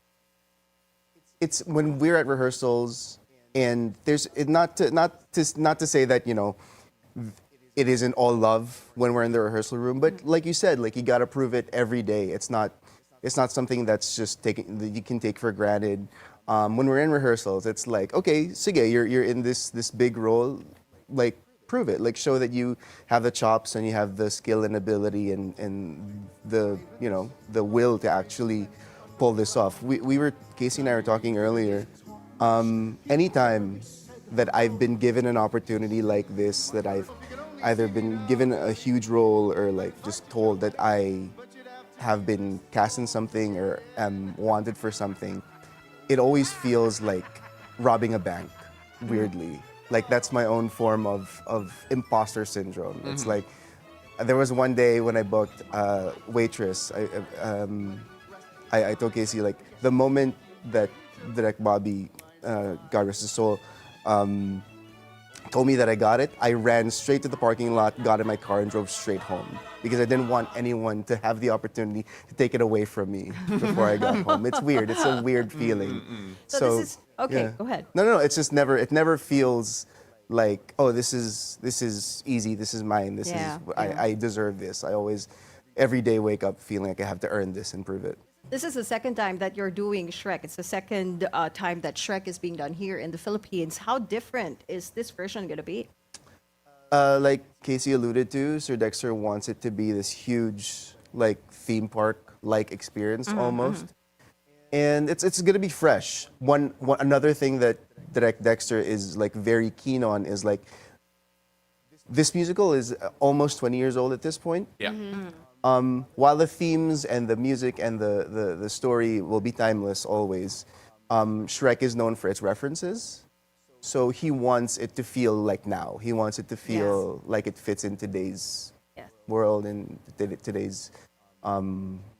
it's when we're at rehearsals, and there's not to say that it isn't all love when we're in the rehearsal room, but like you said, like you got to prove it every day. It's not something that's just that you can take for granted. When we're in rehearsals, it's like, okay, sige, you're in this big role, like prove it, like show that you have the chops and you have the skill and ability and the the will to actually pull this off. Casey and I were talking earlier. Anytime that I've been given an opportunity like this, that I've either been given a huge role or like just told that I have been cast in something or am wanted for something, it always feels like robbing a bank, weirdly. Like that's my own form of imposter syndrome. It's like, there was one day when I booked Waitress, I told Casey, like, the moment that Direct Bobby, God rest his soul, told me that I got it, I ran straight to the parking lot, got in my car, and drove straight home because I didn't want anyone to have the opportunity to take it away from me before I got home. It's weird. It's a weird feeling. So this is okay. yeah. Go ahead. No. It's just never. It never feels like, oh, this is easy. This is mine. I deserve this. I always, every day, wake up feeling like I have to earn this and prove it. This is the second time that you're doing Shrek. It's the second time that Shrek is being done here in the Philippines. How different is this version going to be? Like Casey alluded to, Sir Dexter wants it to be this huge, like, theme park-like experience almost. And it's gonna be fresh. One another thing that Direct Dexter is like very keen on is like this musical is almost 20 years old at this point. Yeah. While the themes and the music and the story will be timeless always, Shrek is known for its references. So he wants it to feel like now. He wants it to feel like it fits in today's world and today's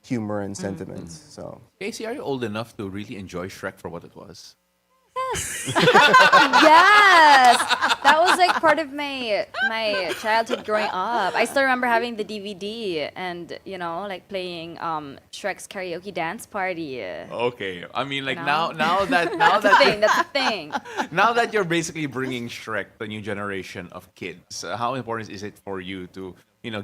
humor and sentiments. So, Casey, are you old enough to really enjoy Shrek for what it was? Yes, that was like part of my childhood growing up. I still remember having the DVD and like playing Shrek's karaoke dance party. Okay, I mean, like No. now that That's a thing. now that you're basically bringing Shrek to the new generation of kids, how important is it for you to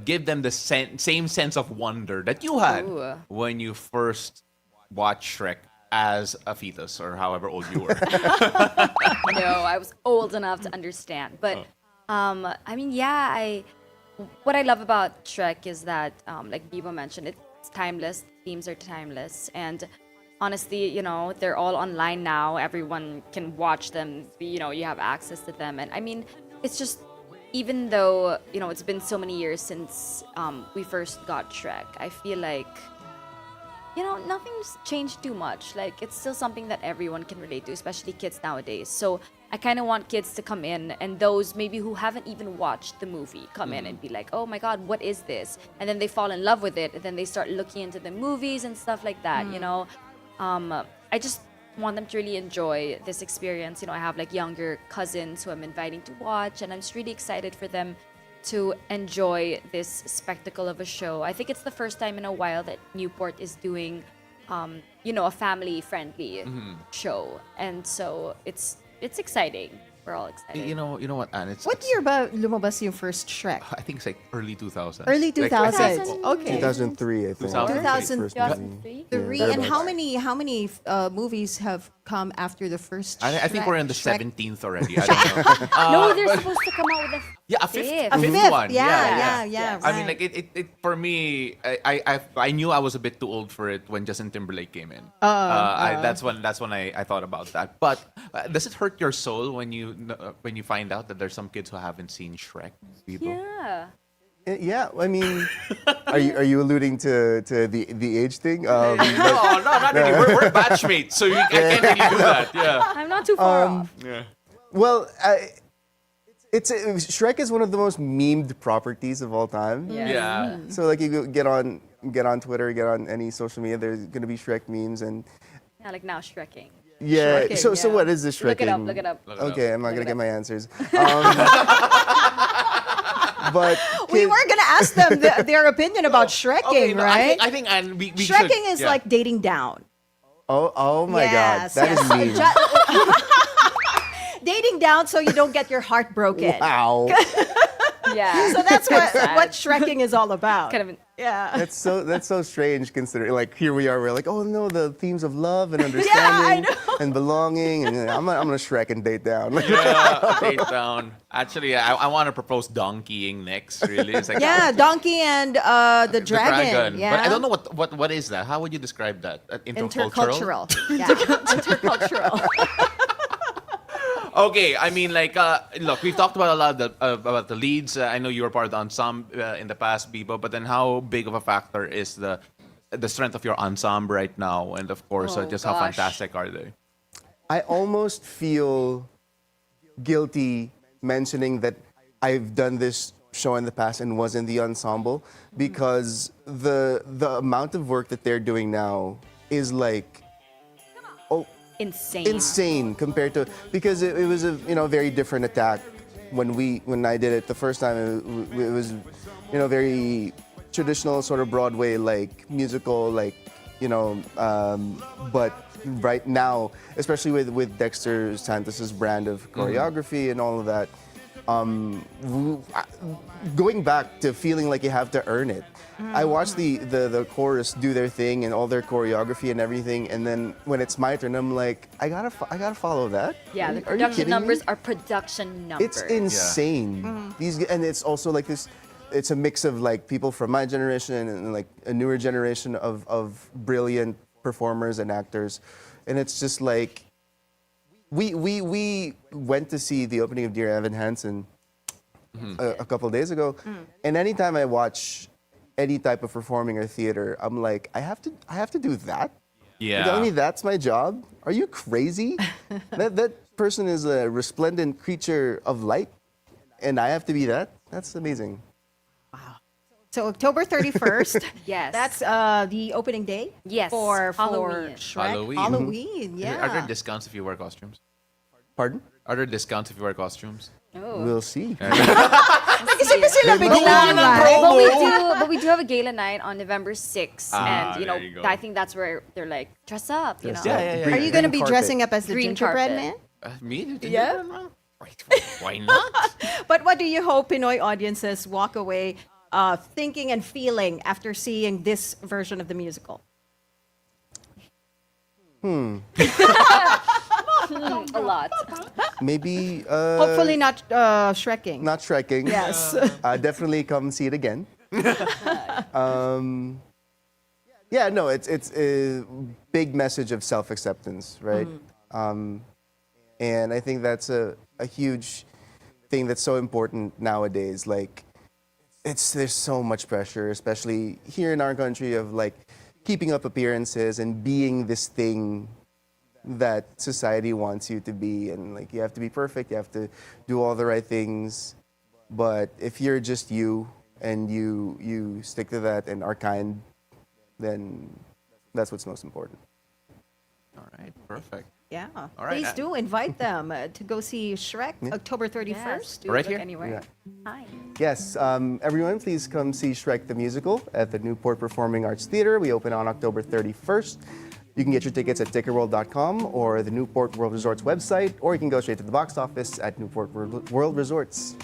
give them the same sense of wonder that you had Ooh. when you first watched Shrek as a fetus or however old you were? No, I was old enough to understand. But I mean, what I love about Shrek is that, like Bibo mentioned, it's timeless. Themes are timeless, and honestly, they're all online now. Everyone can watch them. You have access to them, and I mean, it's just even though it's been so many years since we first got Shrek, I feel like nothing's changed too much. Like, it's still something that everyone can relate to, especially kids nowadays. So I kind of want kids to come in, and those maybe who haven't even watched the movie come in and be like, oh my God, what is this? And then they fall in love with it, and then they start looking into the movies and stuff like that, I just want them to really enjoy this experience. I have like younger cousins who I'm inviting to watch, and I'm just really excited for them to enjoy this spectacle of a show. I think it's the first time in a while that Newport is doing, a family-friendly show, and so it's exciting. We're all excited. You know what, Anne? What year ba lumabas yung first Shrek? I think it's like early 2000s. Early 2000s. Like, Okay. 2003, I think. 2003. 2003. Yeah. And how many movies have come after the first Shrek? I think we're in the Shrek? 17th already. I don't know. No, they're supposed to come out with Yeah, fifth. a fifth Fifth, one. yeah, I mean, right. like it for me. I knew I was a bit too old for it when Justin Timberlake came in. That's when I thought about that. But does it hurt your soul when you find out that there's some kids who haven't seen Shrek? People? Yeah. Yeah, I mean, are you alluding to the age thing? No, not really. We're batchmates, so I can't really do that. Yeah. I'm not too far off. Yeah. Well, Shrek is one of the most memed properties of all time. Yeah. So like you get on Twitter, get on any social media, there's gonna be Shrek memes and Yeah, like now Shrekking. yeah. Shreking, So yeah. what is this Shreking? Look it up. Okay, I'm not gonna it get up. my answers. But We were going to ask them their opinion about Shrekking, Okay, no, right? I think and we should. Shrekking is Yeah. like dating down. oh my Yes, God, that is yes. mean. Dating down so you don't get your heart broken. Wow, Yeah. So that's Sad. what Shrekking is all about. Kind of. Yeah. that's so strange considering like here we are, we're like, oh no, the themes of love and understanding and belonging, and I'm gonna Shrek and date down. Yeah, date down. Actually, I want to propose donkeying next. Really, it's like Yeah, Donkey and the dragon. Yeah. But I don't know what is that. How would you describe that? Intercultural. Intercultural. Yeah. Intercultural. Okay, I mean, like, look, we've talked about a lot about the leads. I know you were part of the ensemble in the past, Bibo, but then how big of a factor is the strength of your ensemble right now? And of course, Oh, just how gosh. fantastic are they? I almost feel guilty mentioning that I've done this show in the past and was in the ensemble because the amount of work that they're doing now is like insane compared to because it was a very different attack when I did it the first time. It was very traditional sort of Broadway like musical like but right now, especially with Dexter Santos's brand of choreography and all of that, going back to feeling like you have to earn it. I watched the chorus do their thing and all their choreography and everything, and then when it's my turn, I'm like, I gotta follow that. Yeah, the Are you production kidding numbers me? are production numbers. It's insane. And it's also like this. It's a mix of like people from my generation and like a newer generation of brilliant performers and actors, and it's just like we went to see the opening of Dear Evan Hansen a couple days ago, and anytime I watch any type of performing or theater, I'm like, I have to do that. You're telling me that's my job? Are you crazy? that person is a resplendent creature of light, and I have to be that? That's amazing. So October 31st. Yes. That's the opening day. Yes, For Halloween. Shrek. Halloween. Halloween. Yeah. Are there discounts if you wear costumes? Pardon? Are there discounts if you wear costumes? We'll see. Kasi sila bigla But we do have a gala night on November 6th. And, there you go. I think that's where they're like, dress up, you know. Yeah. Are you going to be Green dressing up as the Green gingerbread carpet. man? Me? Yeah. Why not? But what do you hope Pinoy audiences walk away thinking and feeling after seeing this version of the musical? A lot. Maybe. Hopefully not Shrekking. Not Shrekking. Yes. Definitely come see it again. Yeah, no, it's a big message of self-acceptance, right? And I think that's a huge thing that's so important nowadays. Like, there's so much pressure, especially here in our country, of like keeping up appearances and being this thing that society wants you to be, and like you have to be perfect, you have to do all the right things. But if you're just you and you stick to that and are kind, then that's what's most important. All right, perfect. Yeah. All right, Please do invite them to go see Shrek October 31st. Yes, do Right look here? anywhere. Hi. Yes, everyone, please come see Shrek the Musical at the Newport Performing Arts Theater. We open on October 31st. You can get your tickets at tickerworld.com or the Newport World Resorts website, or you can go straight to the box office at Newport World Resorts.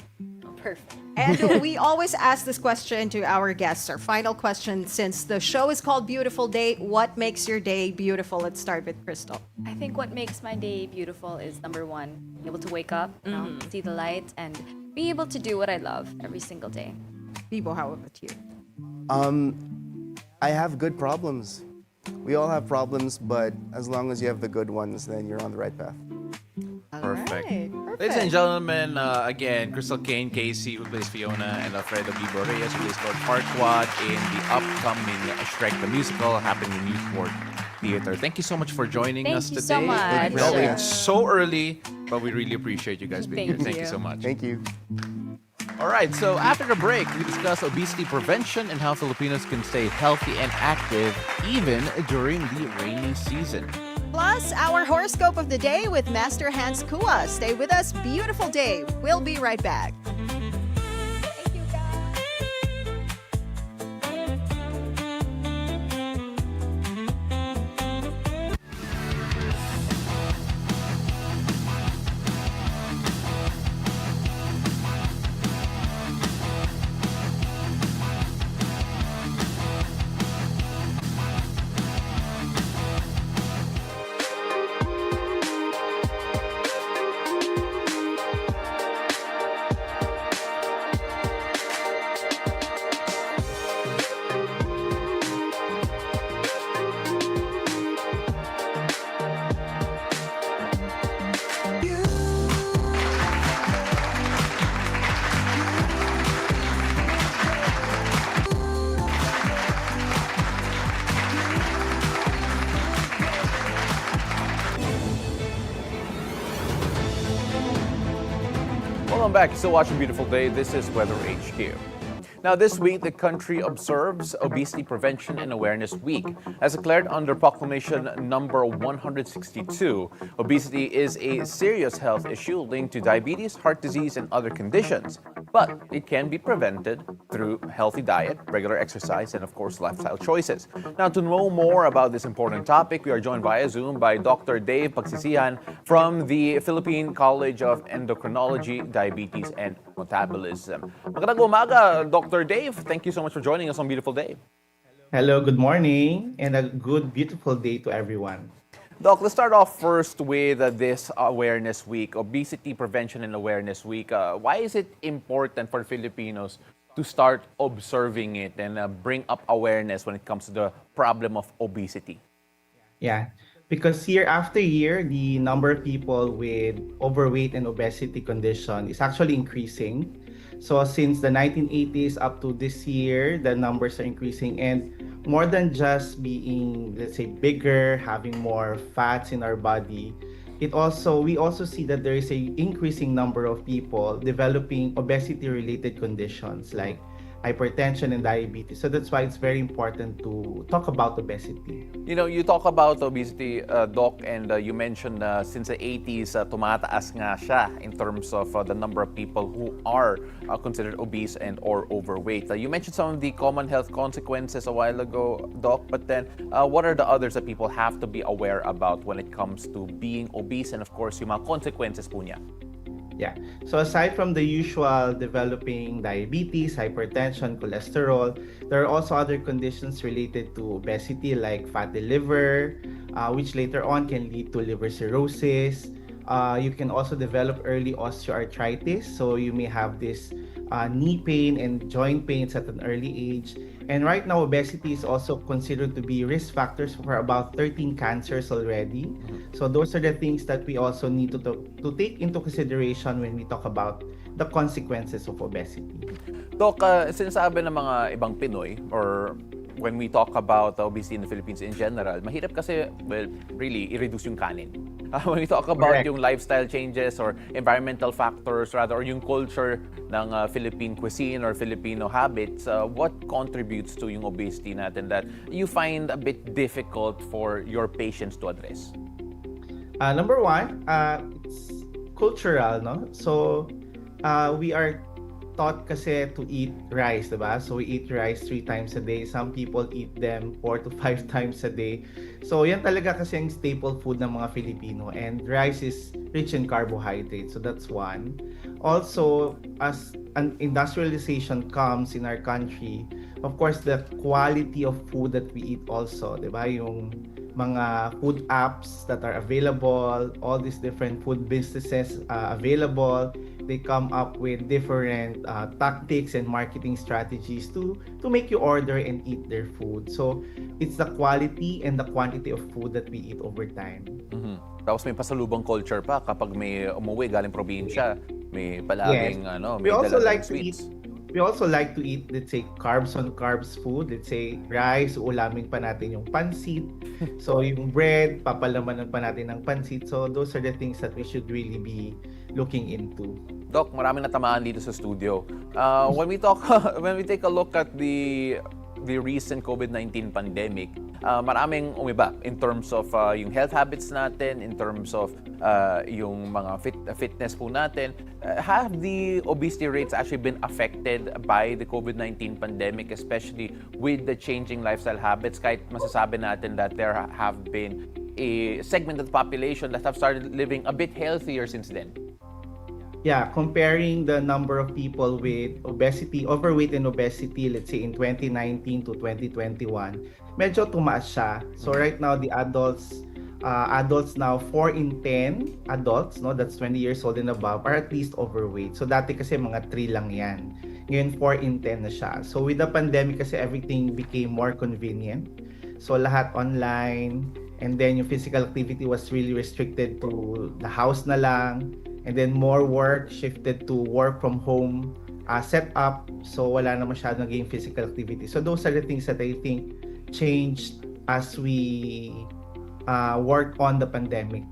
Perfect. And we always ask this question to our guests. Our final question, since the show is called Beautiful Day, what makes your day beautiful? Let's start with Krystal. I think what makes my day beautiful is number one, be able to wake up, see the light, and be able to do what I love every single day. Bibo, how about you? I have good problems. We all have problems, but as long as you have the good ones, then you're on the right path. Perfect. Right, Ladies and gentlemen, again, Krystal Kane, Casey, who plays Fiona, and Alfredo Reyes, who plays Lord Farquaad in the upcoming Shrek the Musical happening in Newport Theater. Thank you so much for joining Thank us you today. so much. We know it's so early, but we really appreciate you guys being Thank here. Thank you you. so much. Thank you. All right, so after the break, we discuss obesity prevention and how Filipinos can stay healthy and active even during the rainy season. Plus, our horoscope of the day with Master Hans Kua. Stay with us. Beautiful day. We'll be right back. Thank you, guys. Welcome back. You're still watching Beautiful Day. This is Weather HQ. Now, this week, the country observes Obesity Prevention and Awareness Week. As declared under Proclamation number 162, obesity is a serious health issue linked to diabetes, heart disease, and other conditions. But it can be prevented through healthy diet, regular exercise, and of course, lifestyle choices. Now, to know more about this important topic, we are joined via Zoom by Dr. Dave Pagsisihan from the Philippine College of Endocrinology, Diabetes, and Metabolism. Magandang umaga, Dr. Dave. Thank you so much for joining us on Beautiful Day. Hello, good morning, and a good, beautiful day to everyone. Doc, let's start off first with this Awareness Week, Obesity Prevention and Awareness Week. Why is it important for Filipinos to start observing it and bring up awareness when it comes to the problem of obesity? Yeah. because year after year, the number of people with overweight and obesity condition is actually increasing. So since the 1980s up to this year, the numbers are increasing, and more than just being, let's say, bigger, having more fats in our body, we also see that there is a increasing number of people developing obesity related conditions like hypertension and diabetes. So that's why it's very important to talk about obesity. You know, you talk about obesity, Doc, and you mentioned since the 80s, tumataas nga siya in terms of the number of people who are considered obese and or overweight. You mentioned some of the common health consequences a while ago, Doc, but then what are the others that people have to be aware about when it comes to being obese and of course yung mga consequences po niya? Yeah. So aside from the usual developing diabetes, hypertension, cholesterol, there are also other conditions related to obesity like fatty liver, which later on can lead to liver cirrhosis. You can also develop early osteoarthritis. So you may have this knee pain and joint pains at an early age. And right now, obesity is also considered to be risk factors for about 13 cancers already. So those are the things that we also need to take into consideration when we talk about the consequences of obesity. Doc, sinasabi ng mga ibang Pinoy or when we talk about obesity in the Philippines in general, mahirap kasi, well, really, i-reduce yung kanin. When we talk about Correct. yung lifestyle changes or environmental factors rather, or yung culture ng Philippine cuisine or Filipino habits, what contributes to yung obesity natin that you find a bit difficult for your patients to address? Number one, it's cultural, no? So, we are taught kasi to eat rice, diba? So we eat rice 3 times a day. Some people eat them 4 to 5 times a day. So yan talaga kasi ang staple food ng mga Filipino. And rice is rich in carbohydrates. So that's one. Also, as an industrialization comes in our country, of course, the quality of food that we eat also, diba? Yung mga food apps that are available, all these different food businesses available, they come up with different tactics and marketing strategies to make you order and eat their food. So it's the quality and the quantity of food that we eat over time. Mhm. Tapos may pasalubong culture pa kapag may umuwi galing probinsya, may palaging Yes. may We also dala ng like to sweets. We also like to eat, let's say, carbs on carbs food. Let's say, rice, ulamin pa natin yung pansit. So, yung bread, papalamanan pa natin ng pansit. So, those are the things that we should really be looking into. Doc, maraming natamaan dito sa studio. When we take a look at the recent COVID-19 pandemic, maraming umiba in terms of yung health habits natin, in terms of yung mga fitness po natin. Have the obesity rates actually been affected by the COVID-19 pandemic, especially with the changing lifestyle habits? Kahit masasabi natin that there have been a segment of the population that have started living a bit healthier since then. Yeah, comparing the number of people with obesity, overweight and obesity, let's say in 2019 to 2021, medyo tumaas siya. So right now, the adults now, 4 in 10 adults, no, that's 20 years old and above, are at least overweight. So dati kasi mga 3 lang yan. Ngayon, 4 in 10 na siya. So with the pandemic kasi everything became more convenient. So lahat online, and then yung physical activity was really restricted to the house na lang. And then more work shifted to work from home setup. So wala na masyadong naging physical activity. So those are the things that I think changed as we work on the pandemic.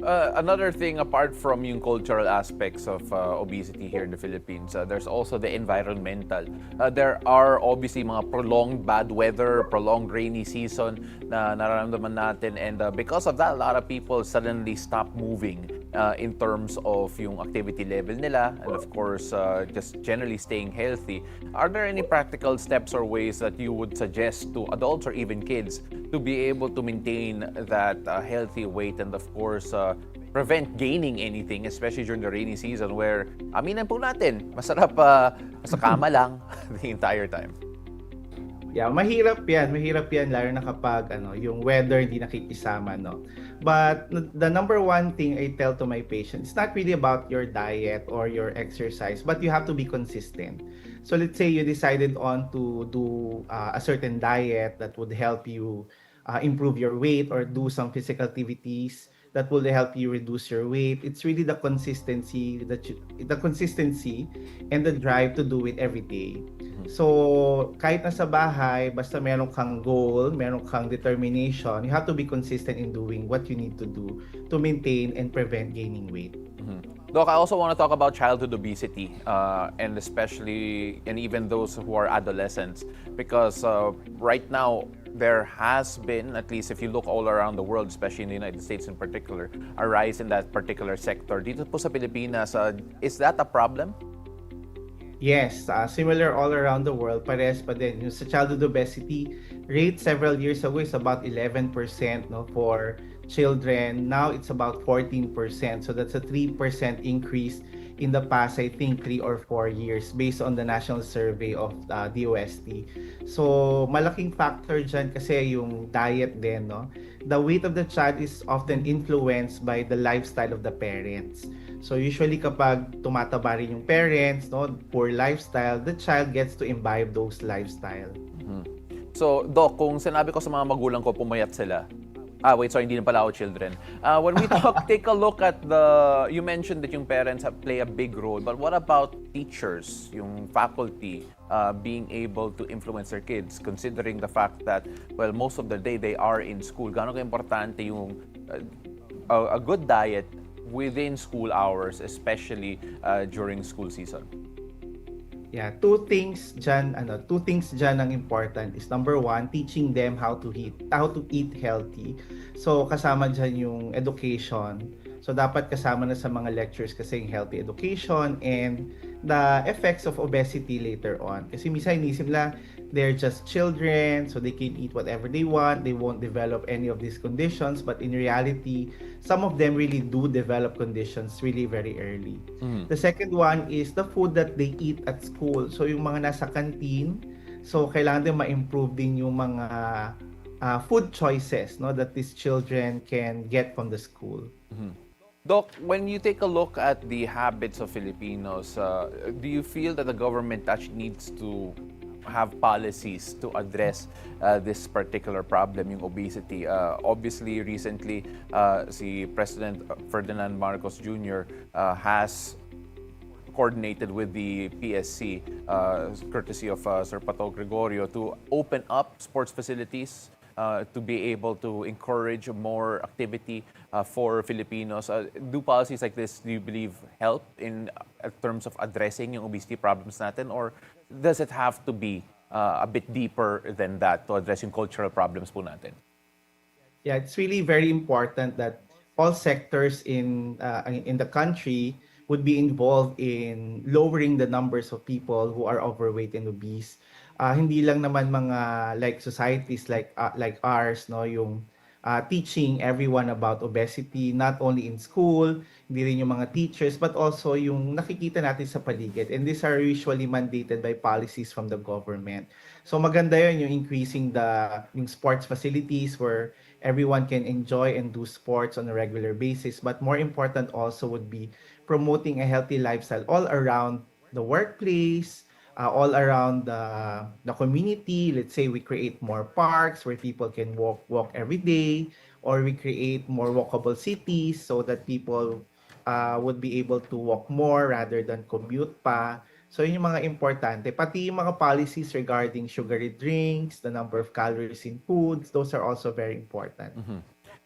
Another thing apart from yung cultural aspects of obesity here in the Philippines, there's also the environmental. There are obviously mga prolonged bad weather, prolonged rainy season na nararamdaman natin, and because of that, a lot of people suddenly stop moving in terms of yung activity level nila, and of course, just generally staying healthy. Are there any practical steps or ways that you would suggest to adults or even kids to be able to maintain that healthy weight and of course prevent gaining anything, especially during the rainy season where, aminan po natin, masarap sa kama lang the entire time? Yeah, mahirap yan, lalo na kapag yung weather hindi nakikisama, no. But the number one thing I tell to my patients, it's not really about your diet or your exercise, but you have to be consistent. So let's say you decided on to do a certain diet that would help you improve your weight or do some physical activities that will help you reduce your weight. It's really the consistency and the drive to do it every day. So, kahit nasa bahay, basta meron kang goal, meron kang determination, you have to be consistent in doing what you need to do to maintain and prevent gaining weight. Doc, I also want to talk about childhood obesity, and especially, and even those who are adolescents, because right now, there has been, at least if you look all around the world, especially in the United States in particular, a rise in that particular sector. Dito po sa Pilipinas, is that a problem? Yes, similar all around the world. Parehas pa din. Yung sa childhood obesity rate several years ago is about 11%, no, for children. Now it's about 14%. So that's a 3% increase in the past, I think, 3 or 4 years based on the national survey of DOST. So malaking factor dyan kasi yung diet din, no? The weight of the child is often influenced by the lifestyle of the parents. So usually kapag tumataba rin yung parents, no, poor lifestyle, the child gets to imbibe those lifestyle. So, Doc, kung sinabi ko sa mga magulang ko, pumayat sila. Hindi na pala ako children. When we take a look at you mentioned that yung parents play a big role, but what about teachers, yung faculty, being able to influence their kids, considering the fact that, well, most of the day they are in school? Gaano ka-importante yung a good diet within school hours, especially during school season? Yeah, two things dyan ang important is number one, teaching them how to eat healthy. So kasama dyan yung education. So dapat kasama na sa mga lectures kasi yung healthy education and the effects of obesity later on. Kasi minsan inisip lang, they're just children, so they can eat whatever they want, they won't develop any of these conditions, but in reality, some of them really do develop conditions really very early. The second one is the food that they eat at school. So yung mga nasa canteen, so kailangan din ma-improve din yung mga food choices, no, that these children can get from the school. Doc, when you take a look at the habits of Filipinos, do you feel that the government actually needs to have policies to address this particular problem, yung obesity? Obviously, recently, si President Ferdinand Marcos Jr. Has coordinated with the PSC, courtesy of Sir Pato Gregorio, to open up sports facilities, to be able to encourage more activity for Filipinos. Do policies like this, do you believe, help in terms of addressing yung obesity problems natin, or does it have to be a bit deeper than that to address yung cultural problems po natin? Yeah, it's really very important that all sectors in the country would be involved in lowering the numbers of people who are overweight and obese. Hindi lang naman mga like societies like ours, no, yung teaching everyone about obesity, not only in school, hindi rin yung mga teachers, but also yung nakikita natin sa paligid. And these are usually mandated by policies from the government. So maganda yun, yung increasing yung sports facilities where everyone can enjoy and do sports on a regular basis. But more important also would be promoting a healthy lifestyle all around the workplace, all around the community. Let's say we create more parks where people can walk every day, or we create more walkable cities so that people would be able to walk more rather than commute pa. So yun yung mga importante. Pati yung mga policies regarding sugary drinks, the number of calories in foods, those are also very important.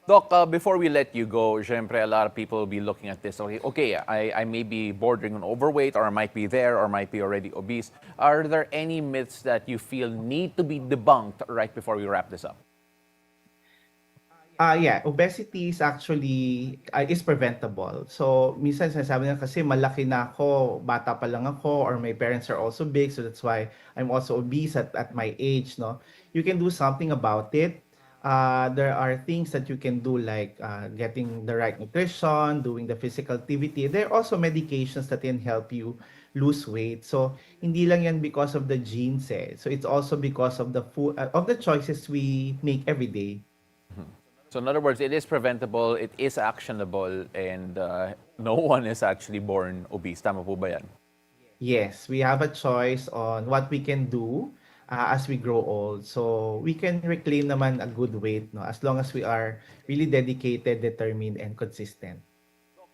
Doc, before we let you go, syempre a lot of people will be looking at this. Okay, I may be bordering on overweight, or I might be there, or might be already obese. Are there any myths that you feel need to be debunked right before we wrap this up? Yeah, obesity is actually is preventable. So, minsan sinasabi nila kasi malaki na ako, bata pa lang ako, or my parents are also big, so that's why I'm also obese at my age, no? You can do something about it. There are things that you can do like getting the right nutrition, doing the physical activity. There are also medications that can help you lose weight. So, hindi lang yan because of the genes eh. So, it's also because of the food, of the choices we make every day. So in other words, it is preventable, it is actionable, and no one is actually born obese. Tama po ba yan? Yes, we have a choice on what we can do as we grow old. So we can reclaim naman a good weight, no, as long as we are really dedicated, determined, and consistent.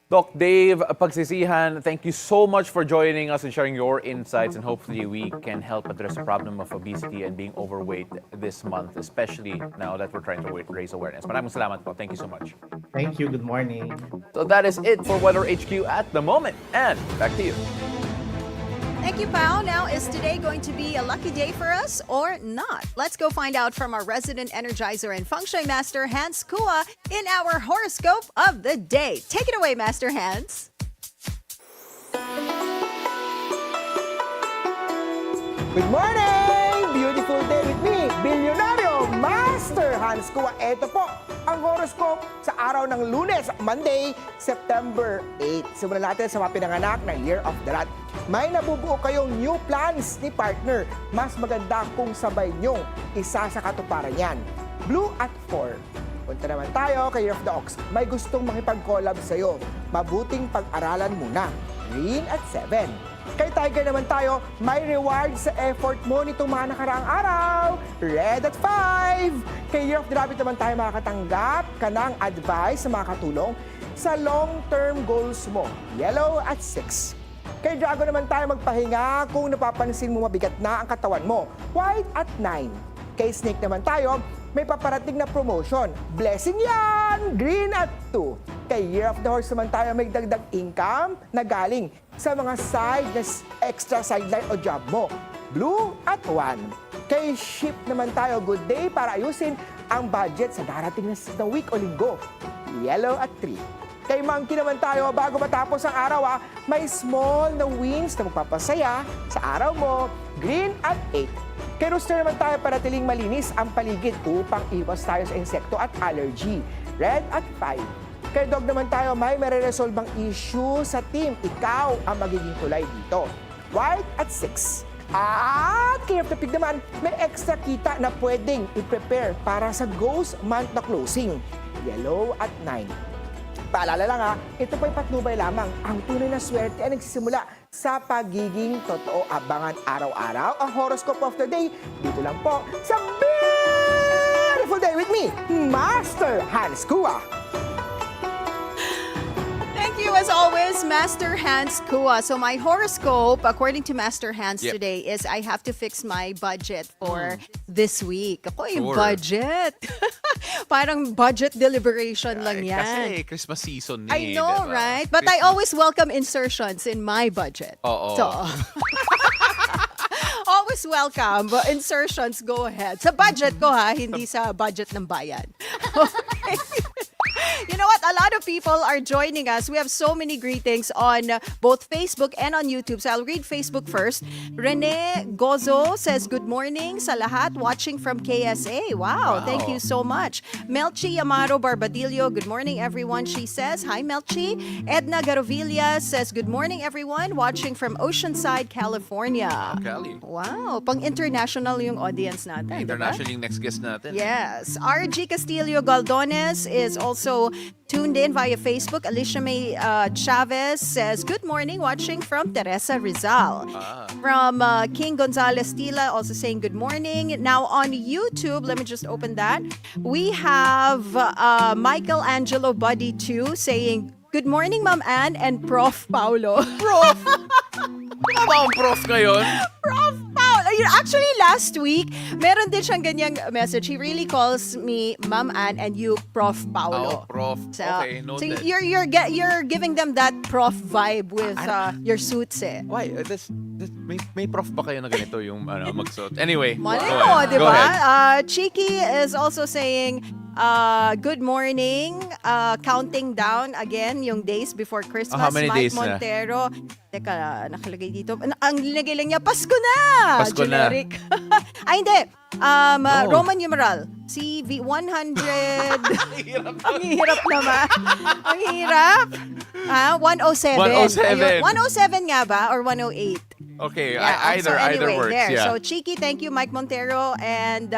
Doc Dave Pagsisihan, thank you so much for joining us and sharing your insights, and hopefully we can help address the problem of obesity and being overweight this month, especially now that we're trying to raise awareness. Maraming salamat po. Thank you so much. Thank you. Good morning. So that is it for Weather HQ at the moment. And back to you. Thank you, Pao. Now, is today going to be a lucky day for us or not? Let's go find out from our resident energizer and feng shui master, Hans Kua, in our horoscope of the day. Take it away, Master Hans. Good morning! Beautiful day with me, Bilyonaryo Master Hans Kua. Ito po ang horoscope sa araw ng Lunes, Monday, September 8. Simulan natin sa mga pinanganak ng Year of the Rat. May nabubuo kayong new plans ni partner. Mas maganda kung sabay niyong isa sa katuparan yan. Blue at 4. Punta naman tayo kay Year of the Ox. May gustong makipag-collab sa'yo. Mabuting pag-aralan muna. Green at 7. Kay Tiger naman tayo, may reward sa effort mo nitong mga nakaraang araw. Red at 5. Kay Year of the Rabbit naman tayo makakatanggap ka ng advice sa mga katulong sa long-term goals mo. Yellow at 6. Kay Dragon naman tayo magpahinga kung napapansin mo mabigat na ang katawan mo. White at 9. Kay Snake naman tayo, may paparating na promotion. Blessing yan! Green at 2. Kay Year of the Horse naman tayo, may dagdag income na galing sa mga extra sideline o job mo. Blue at 1. Kay Ship naman tayo, good day para ayusin ang budget sa darating na week o linggo. Yellow at 3. Kay Monkey naman tayo, bago matapos ang araw, may small na wins na magpapasaya sa araw mo. Green at 8. Kay Rooster naman tayo, panatiling malinis ang paligid upang iwas tayo sa insekto at allergy. Red at 5. Kay Dog naman tayo, may resolve ang issue sa team. Ikaw ang magiging tulay dito. White at 6. At kay Of the Pig naman, may extra kita na pwedeng i-prepare para sa Ghost Month na closing. Yellow at 9. Paalala lang ito po'y patnubay lamang. Ang tunay na swerte ay nagsisimula sa pagiging totoo. Abangan araw-araw ang horoscope of the day. Dito lang po sa Beautiful Day with me, Master Hans Kua. Thank you, as always, Master Hans Kua. So my horoscope, according to Master Hans today, is I have to fix my budget for this week. Ako yung budget. Parang budget deliberation lang yan. Kasi Christmas season I know, diba? right? But I always welcome insertions in my budget. Oo. So, always welcome. But insertions, go ahead. Sa budget ko hindi sa budget ng bayan. Okay. You know what? A lot of people are joining us. We have so many greetings on both Facebook and on YouTube. So I'll read Facebook first. Rene Gozo says, good morning sa lahat watching from KSA. Wow. Thank you so much. Melchi Amaro Barbadillo, good morning everyone. She says, hi Melchi. Edna Garovilla says, good morning everyone watching from Oceanside, California. Cali. Wow. Pang-international yung audience natin. International yung next guest natin. Yes. RG Castillo Galdones is also tuned in via Facebook. Alicia May Chavez says, good morning, watching from Teresa Rizal. From King Gonzalez Tila, also saying good morning. Now on YouTube, let me just open that. We have Michael Angelo Buddy 2 saying, good morning, Ma'am Ann and Prof. Paolo. Prof! Ano ba ang prof ngayon? Prof. Paolo. Actually, last week, meron din siyang ganyang message. He really calls me Ma'am Ann and you Prof. Paolo. Oh, Prof. So, Okay, so noted. you're giving them that prof vibe with your suits eh. Why? May prof ba kayo na ganito yung magsuot? Anyway, Mali go mo, ahead. di Go ahead. ba? Cheeky is also saying, good morning, counting down again yung days before Christmas. How many Mike days na? Montero. Teka, nakalagay dito. Ang linagay lang niya, Pasko na! Pasko na. Generic. Ay, hindi. Roman numeral. CV 100. Ang hirap naman. Ang hirap. 107. 107. Ayun, 107 nga ba? Or 108? Okay, Yeah, either anyway, works. there. Yeah. So, Cheeky, thank you, Mike Montero. And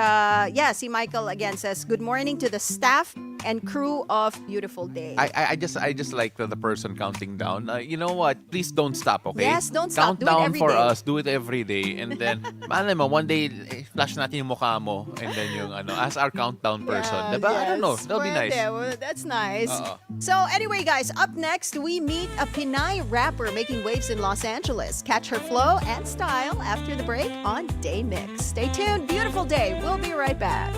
si Michael again says, good morning to the staff and crew of Beautiful Day. I just like the person counting down. You know what? Please don't stop, okay? Yes, don't stop. Count Do it down every for day. us. Do it every day. And then, malay mo, one day, flash natin yung mukha mo. And then yung, as our countdown person. Diba? I don't know. That'll be nice. Pwede. Well, that's nice. Oo. So anyway, guys, up next, we meet a Pinay rapper making waves in Los Angeles. Catch her flow and style after the break on Day Mix. Stay tuned. Beautiful Day. We'll be right back.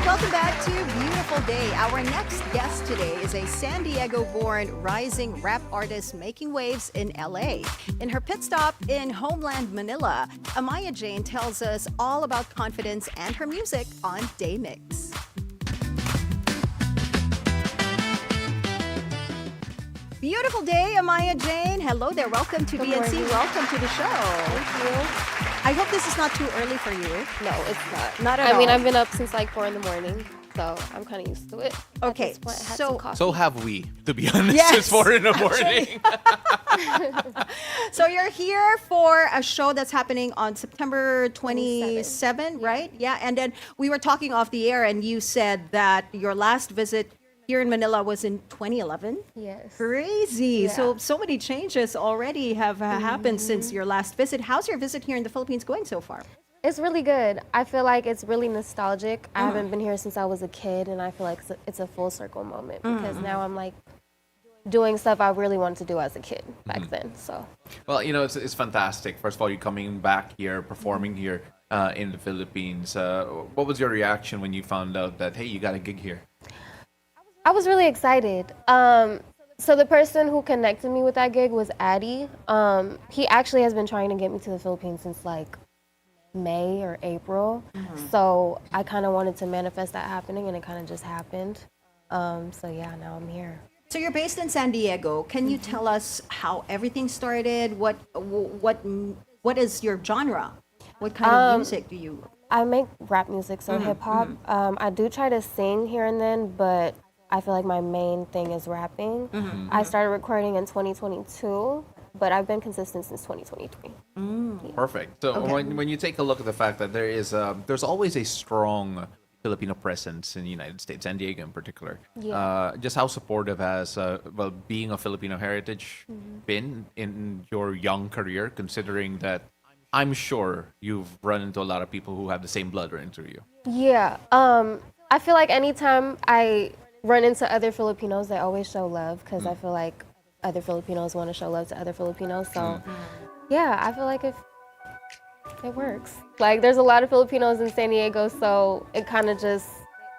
Welcome back to Beautiful Day. Our next guest today is a San Diego-born rising rap artist making waves in LA. In her pit stop in homeland Manila, Amaya Jane tells us all about confidence and her music on Day Mix. Beautiful day, Amaya Jane. Hello there. Welcome to Good BNC. morning. Welcome to the show. Thank you. I hope this is not too early for you. No, it's not. Not at I mean, all. I've been up since like 4 in the morning, so I'm kind of used to it. At Okay, this point, I had so- some coffee. So have we, to be honest. Yes, It's 4 in the morning. So you're here for a show that's happening on September 27, right? Yeah. And then we were talking off the air and you said that your last visit here in Manila was in 2011. Yes. Crazy. Yeah. Mm-hmm. So many changes already have happened since your last visit. How's your visit here in the Philippines going so far? It's really good. I feel like it's really nostalgic. Uh-huh. I haven't been here since I was a kid, and I feel like it's a full circle moment because Mm-hmm. now I'm like doing stuff I really wanted to do as a kid back then. So Well, it's fantastic. First of all, you're coming back here, performing here in the Philippines. What was your reaction when you found out that, hey, you got a gig here? I was really excited. So the person who connected me with that gig was Addy. He actually has been trying to get me to the Philippines since like May or April. So I kind of wanted to manifest that happening, and it kind of just happened. So yeah, now I'm here. So you're based in San Diego. Can you tell us how everything started? What is your genre? What kind of music do you? I make rap music, so hip hop. I do try to sing here and then, but I feel like my main thing is rapping. I started recording in 2022, but I've been consistent since 2023. Perfect. So when you take a look at the fact that there's always a strong Filipino presence in the United States, San Diego in particular. Yeah. Just how supportive has being a Filipino heritage been in your young career, considering that I'm sure you've run into a lot of people who have the same blood running through you. Yeah. I feel like anytime I run into other Filipinos, they always show love because I feel like other Filipinos want to show love to other Filipinos. So, yeah, I feel like it works. Like, there's a lot of Filipinos in San Diego, so it kind of just,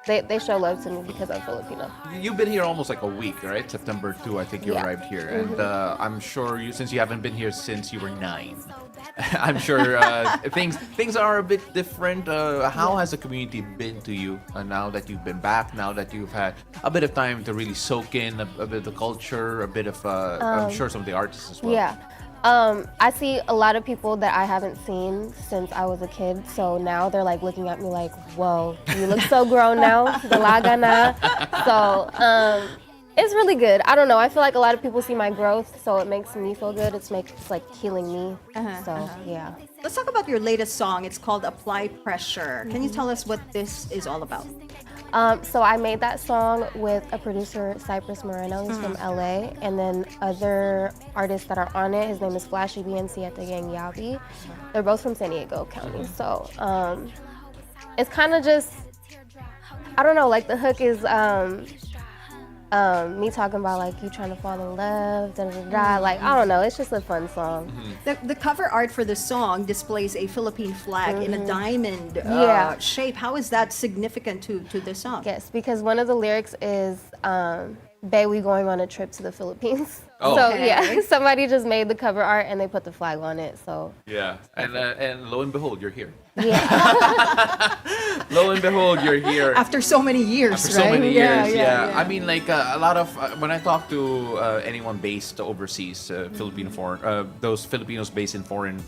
they show love to me because I'm Filipino. You've been here almost like a week, right? September 2, I think you Yeah. arrived here. And I'm sure since you haven't been here since you were 9, I'm sure things are a bit different. How has the community been to you now that you've been back, now that you've had a bit of time to really soak in a bit of the culture, a bit of, I'm sure some of the artists as well. Yeah. I see a lot of people that I haven't seen since I was a kid, so now they're like looking at me like, whoa, you look so grown now, dalaga na. So it's really good. I don't know, I feel like a lot of people see my growth, so it makes me feel good. It's like healing me. So yeah. Let's talk about your latest song. It's called Apply Pressure. Can you tell us what this is all about? So I made that song with a producer, Cypress Moreno, who's from LA, and then other artists that are on it. His name is Flashy BNC at the Gang Yabi. They're both from San Diego County. So it's kind of just, I don't know, like the hook is me talking about like you trying to fall in love, da da da da. Like I don't know, it's just a fun song. The cover art for the song displays a Philippine flag in a diamond Yeah. shape. How is that significant to the song? Yes, because one of the lyrics is, "Bae, we going on a trip to the Philippines." Oh. So Okay. yeah, somebody just made the cover art and they put the flag on it. So Yeah, and lo and behold, you're here. yeah, Lo and behold, you're here. After so many years, After right? so many years, Yeah. I mean, like a lot of when I talk to anyone based overseas, Filipino foreign, those Filipinos based in foreign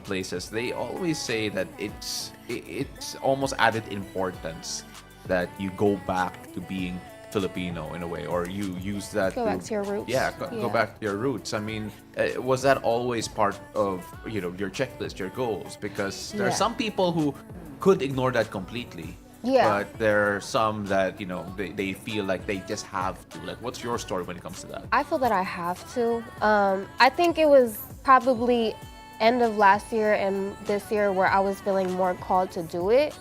places, they always say that it's almost added importance that you go back to being Filipino in a way, or you use that Go back to your roots. Yeah, go Yeah. back to your roots. I mean, was that always part of your checklist, your goals? Because there are Yeah. some people who could ignore that completely. Yeah. But there are some that they feel like they just have to. Like, what's your story when it comes to that? I feel that I have to. I think it was probably end of last year and this year where I was feeling more called to do it.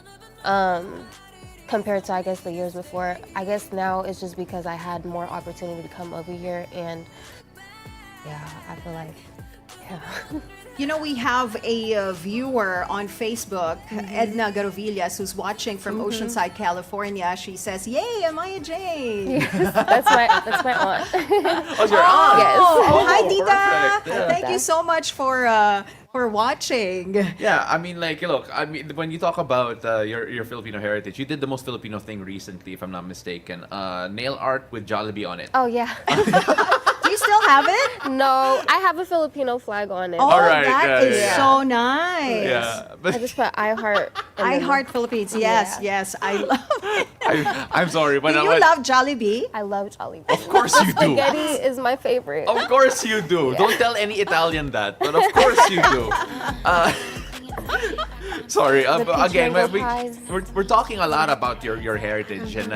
Compared to, I guess, the years before. I guess now it's just because I had more opportunity to come over here, and yeah, I feel like, yeah. You know, we have a viewer on Facebook, Edna Garovillas, who's watching from Oceanside, California. She says, "Yay, Amaya Jane!" That's my aunt. Oh, your aunt. Yes. Oh, hi, Oh, Tita. perfect. Yeah. Thank you so much for watching. Yeah, I mean, like, look, I mean, when you talk about your Filipino heritage, you did the most Filipino thing recently, if I'm not mistaken. Nail art with Jollibee on it. Oh yeah. Do you still have it? No, I have a Filipino flag on it. Oh, All right, that yeah, is yeah. so nice. Yeah, but I just put I heart. I Heart Philippines. Yes, Yeah. yes. I love it. I'm sorry, but Do you love Jollibee? I love Jollibee. Of course you do. Spaghetti is my favorite. Of course you do. Don't tell any Italian that, but of course you do. Sorry. Again, mango pies. we're talking a lot about your heritage, and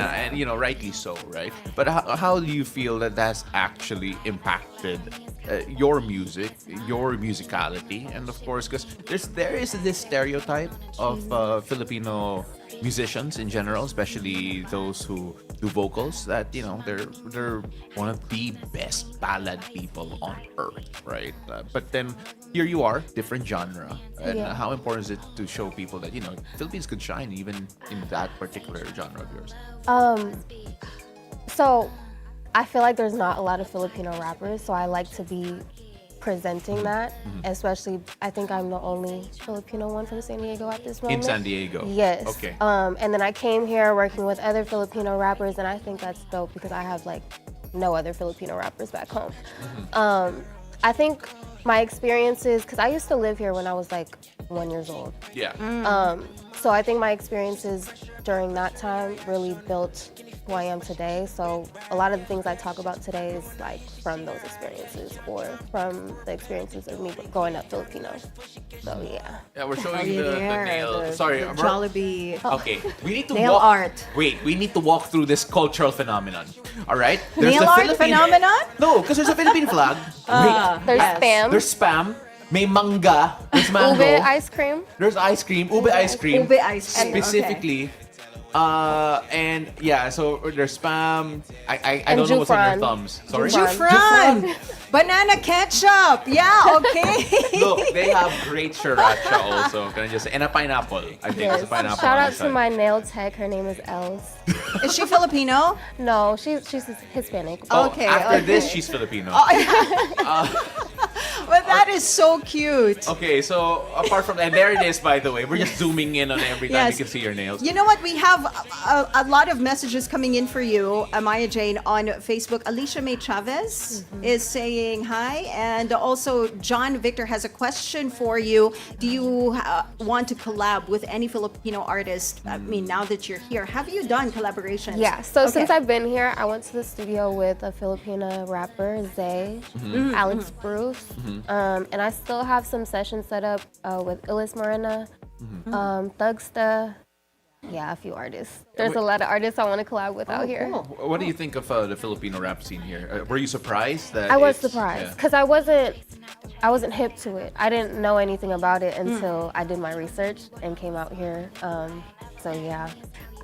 rightly so, right? But how do you feel that that's actually impacted your music, your musicality, and of course, because there is this stereotype of Filipino musicians in general, especially those who do vocals, that they're one of the best ballad people on earth, right? But then here you are, different genre, and Yeah. how important is it to show people that Philippines could shine even in that particular genre of yours? So I feel like there's not a lot of Filipino rappers, so I like to be presenting that, especially I think I'm the only Filipino one from San Diego at this moment. In San Diego. Yes. Okay. And then I came here working with other Filipino rappers, and I think that's dope because I have like no other Filipino rappers back home. I think my experiences, because I used to live here when I was like 1 year old. Yeah. So I think my experiences during that time really built who I am today. So a lot of the things I talk about today is like from those experiences or from the experiences of me growing up Filipino. So yeah. Yeah, we're showing Are you the there? nail. The- Sorry, the we're- Jollibee. Okay, we need to Nail walk. art. Wait, we need to walk through this cultural phenomenon. All right? There's Nail the art Philippine- phenomenon? No, because there's a Philippine flag. Wait, There's Yes. spam, there's spam. May manga. There's mango. ube ice cream. There's ice cream. Ube ice cream. Ube ice cream, Specifically. And yeah, so there's spam. I And don't know what's on your Jufran. thumbs. Sorry? Jufran. Banana ketchup. Yeah, okay. Look, they have great sriracha also. Can I just say? And a pineapple. I think it's a pineapple. Shout on out the to side. my nail tech. Her name is Els. Is she Filipino? No, she's Hispanic. Oh, Okay, after okay. this, she's Filipino. But that is so cute. Okay, so apart from and there it is, by the way. We're just zooming in on every time Yes. you can see your nails. You know what? We have a lot of messages coming in for you, Amaya Jane, on Facebook. Alicia May Chavez is saying hi. And also, John Victor has a question for you. Do you want to collab with any Filipino artist? I mean, now that you're here, have you done collaborations? Yeah, so Okay. since I've been here, I went to the studio with a Filipina rapper, Zay, Alex Bruce, and I still have some sessions set up with Illis Morena, Thugsta, yeah, a few artists. There's a lot of artists I want to collab with out here. cool. What do you think of the Filipino rap scene here? Were you surprised that I was it's- surprised yeah. because I wasn't hip to it. I didn't know anything about it until I did my research and came out here. So yeah,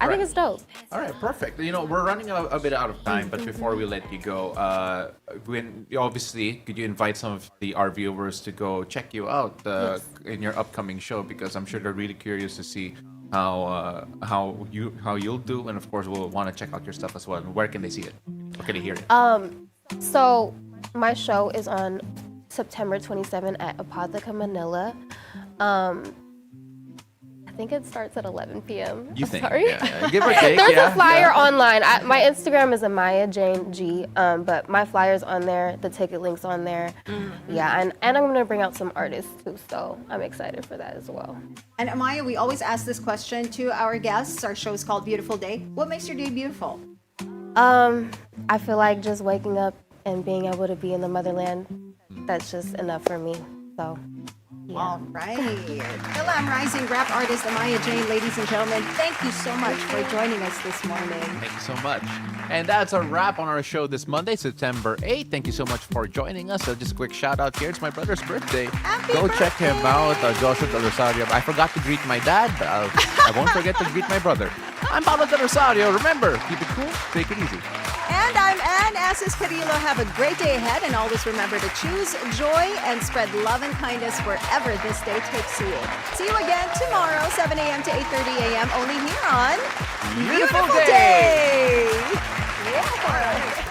I think it's dope. All right, perfect. You know, we're running a bit out of time, but before we let you go, obviously, could you invite some of our viewers to go check you out in your upcoming show? Because I'm sure they're really curious to see how you'll do, and of course, we'll want to check out your stuff as well. Where can they see it? Where can they hear it? So my show is on September 27 at Apotheca, Manila. I think it starts at 11 p.m. You think? Sorry. Yeah. Give or take. There's a flyer online. My Instagram is Amaya Jane G, but my flyer's on there. The ticket link's on there. Yeah, and I'm going to bring out some artists too, so I'm excited for that as well. And Amaya, we always ask this question to our guests. Our show is called Beautiful Day. What makes your day beautiful? I feel like just waking up and being able to be in the motherland, that's just enough for me. So, yeah. All right. Glam Rising rap artist Amaya Jane, ladies and gentlemen, thank you so much for joining us this morning. Thank you so much. And that's a wrap on our show this Monday, September 8th. Thank you so much for joining us. Just a quick shout out here. It's my brother's birthday. Go check him out, Joshua Del Rosario. I forgot to greet my dad, but I won't forget to greet my brother. I'm Paolo Del Rosario. Remember, keep it cool, take it easy. And I'm Ann Asis-Carilo. Have a great day ahead, and always remember to choose joy and spread love and kindness wherever this day takes you. See you again tomorrow, 7 a.m. to 8:30 a.m. only here on Beautiful Day. Yeah.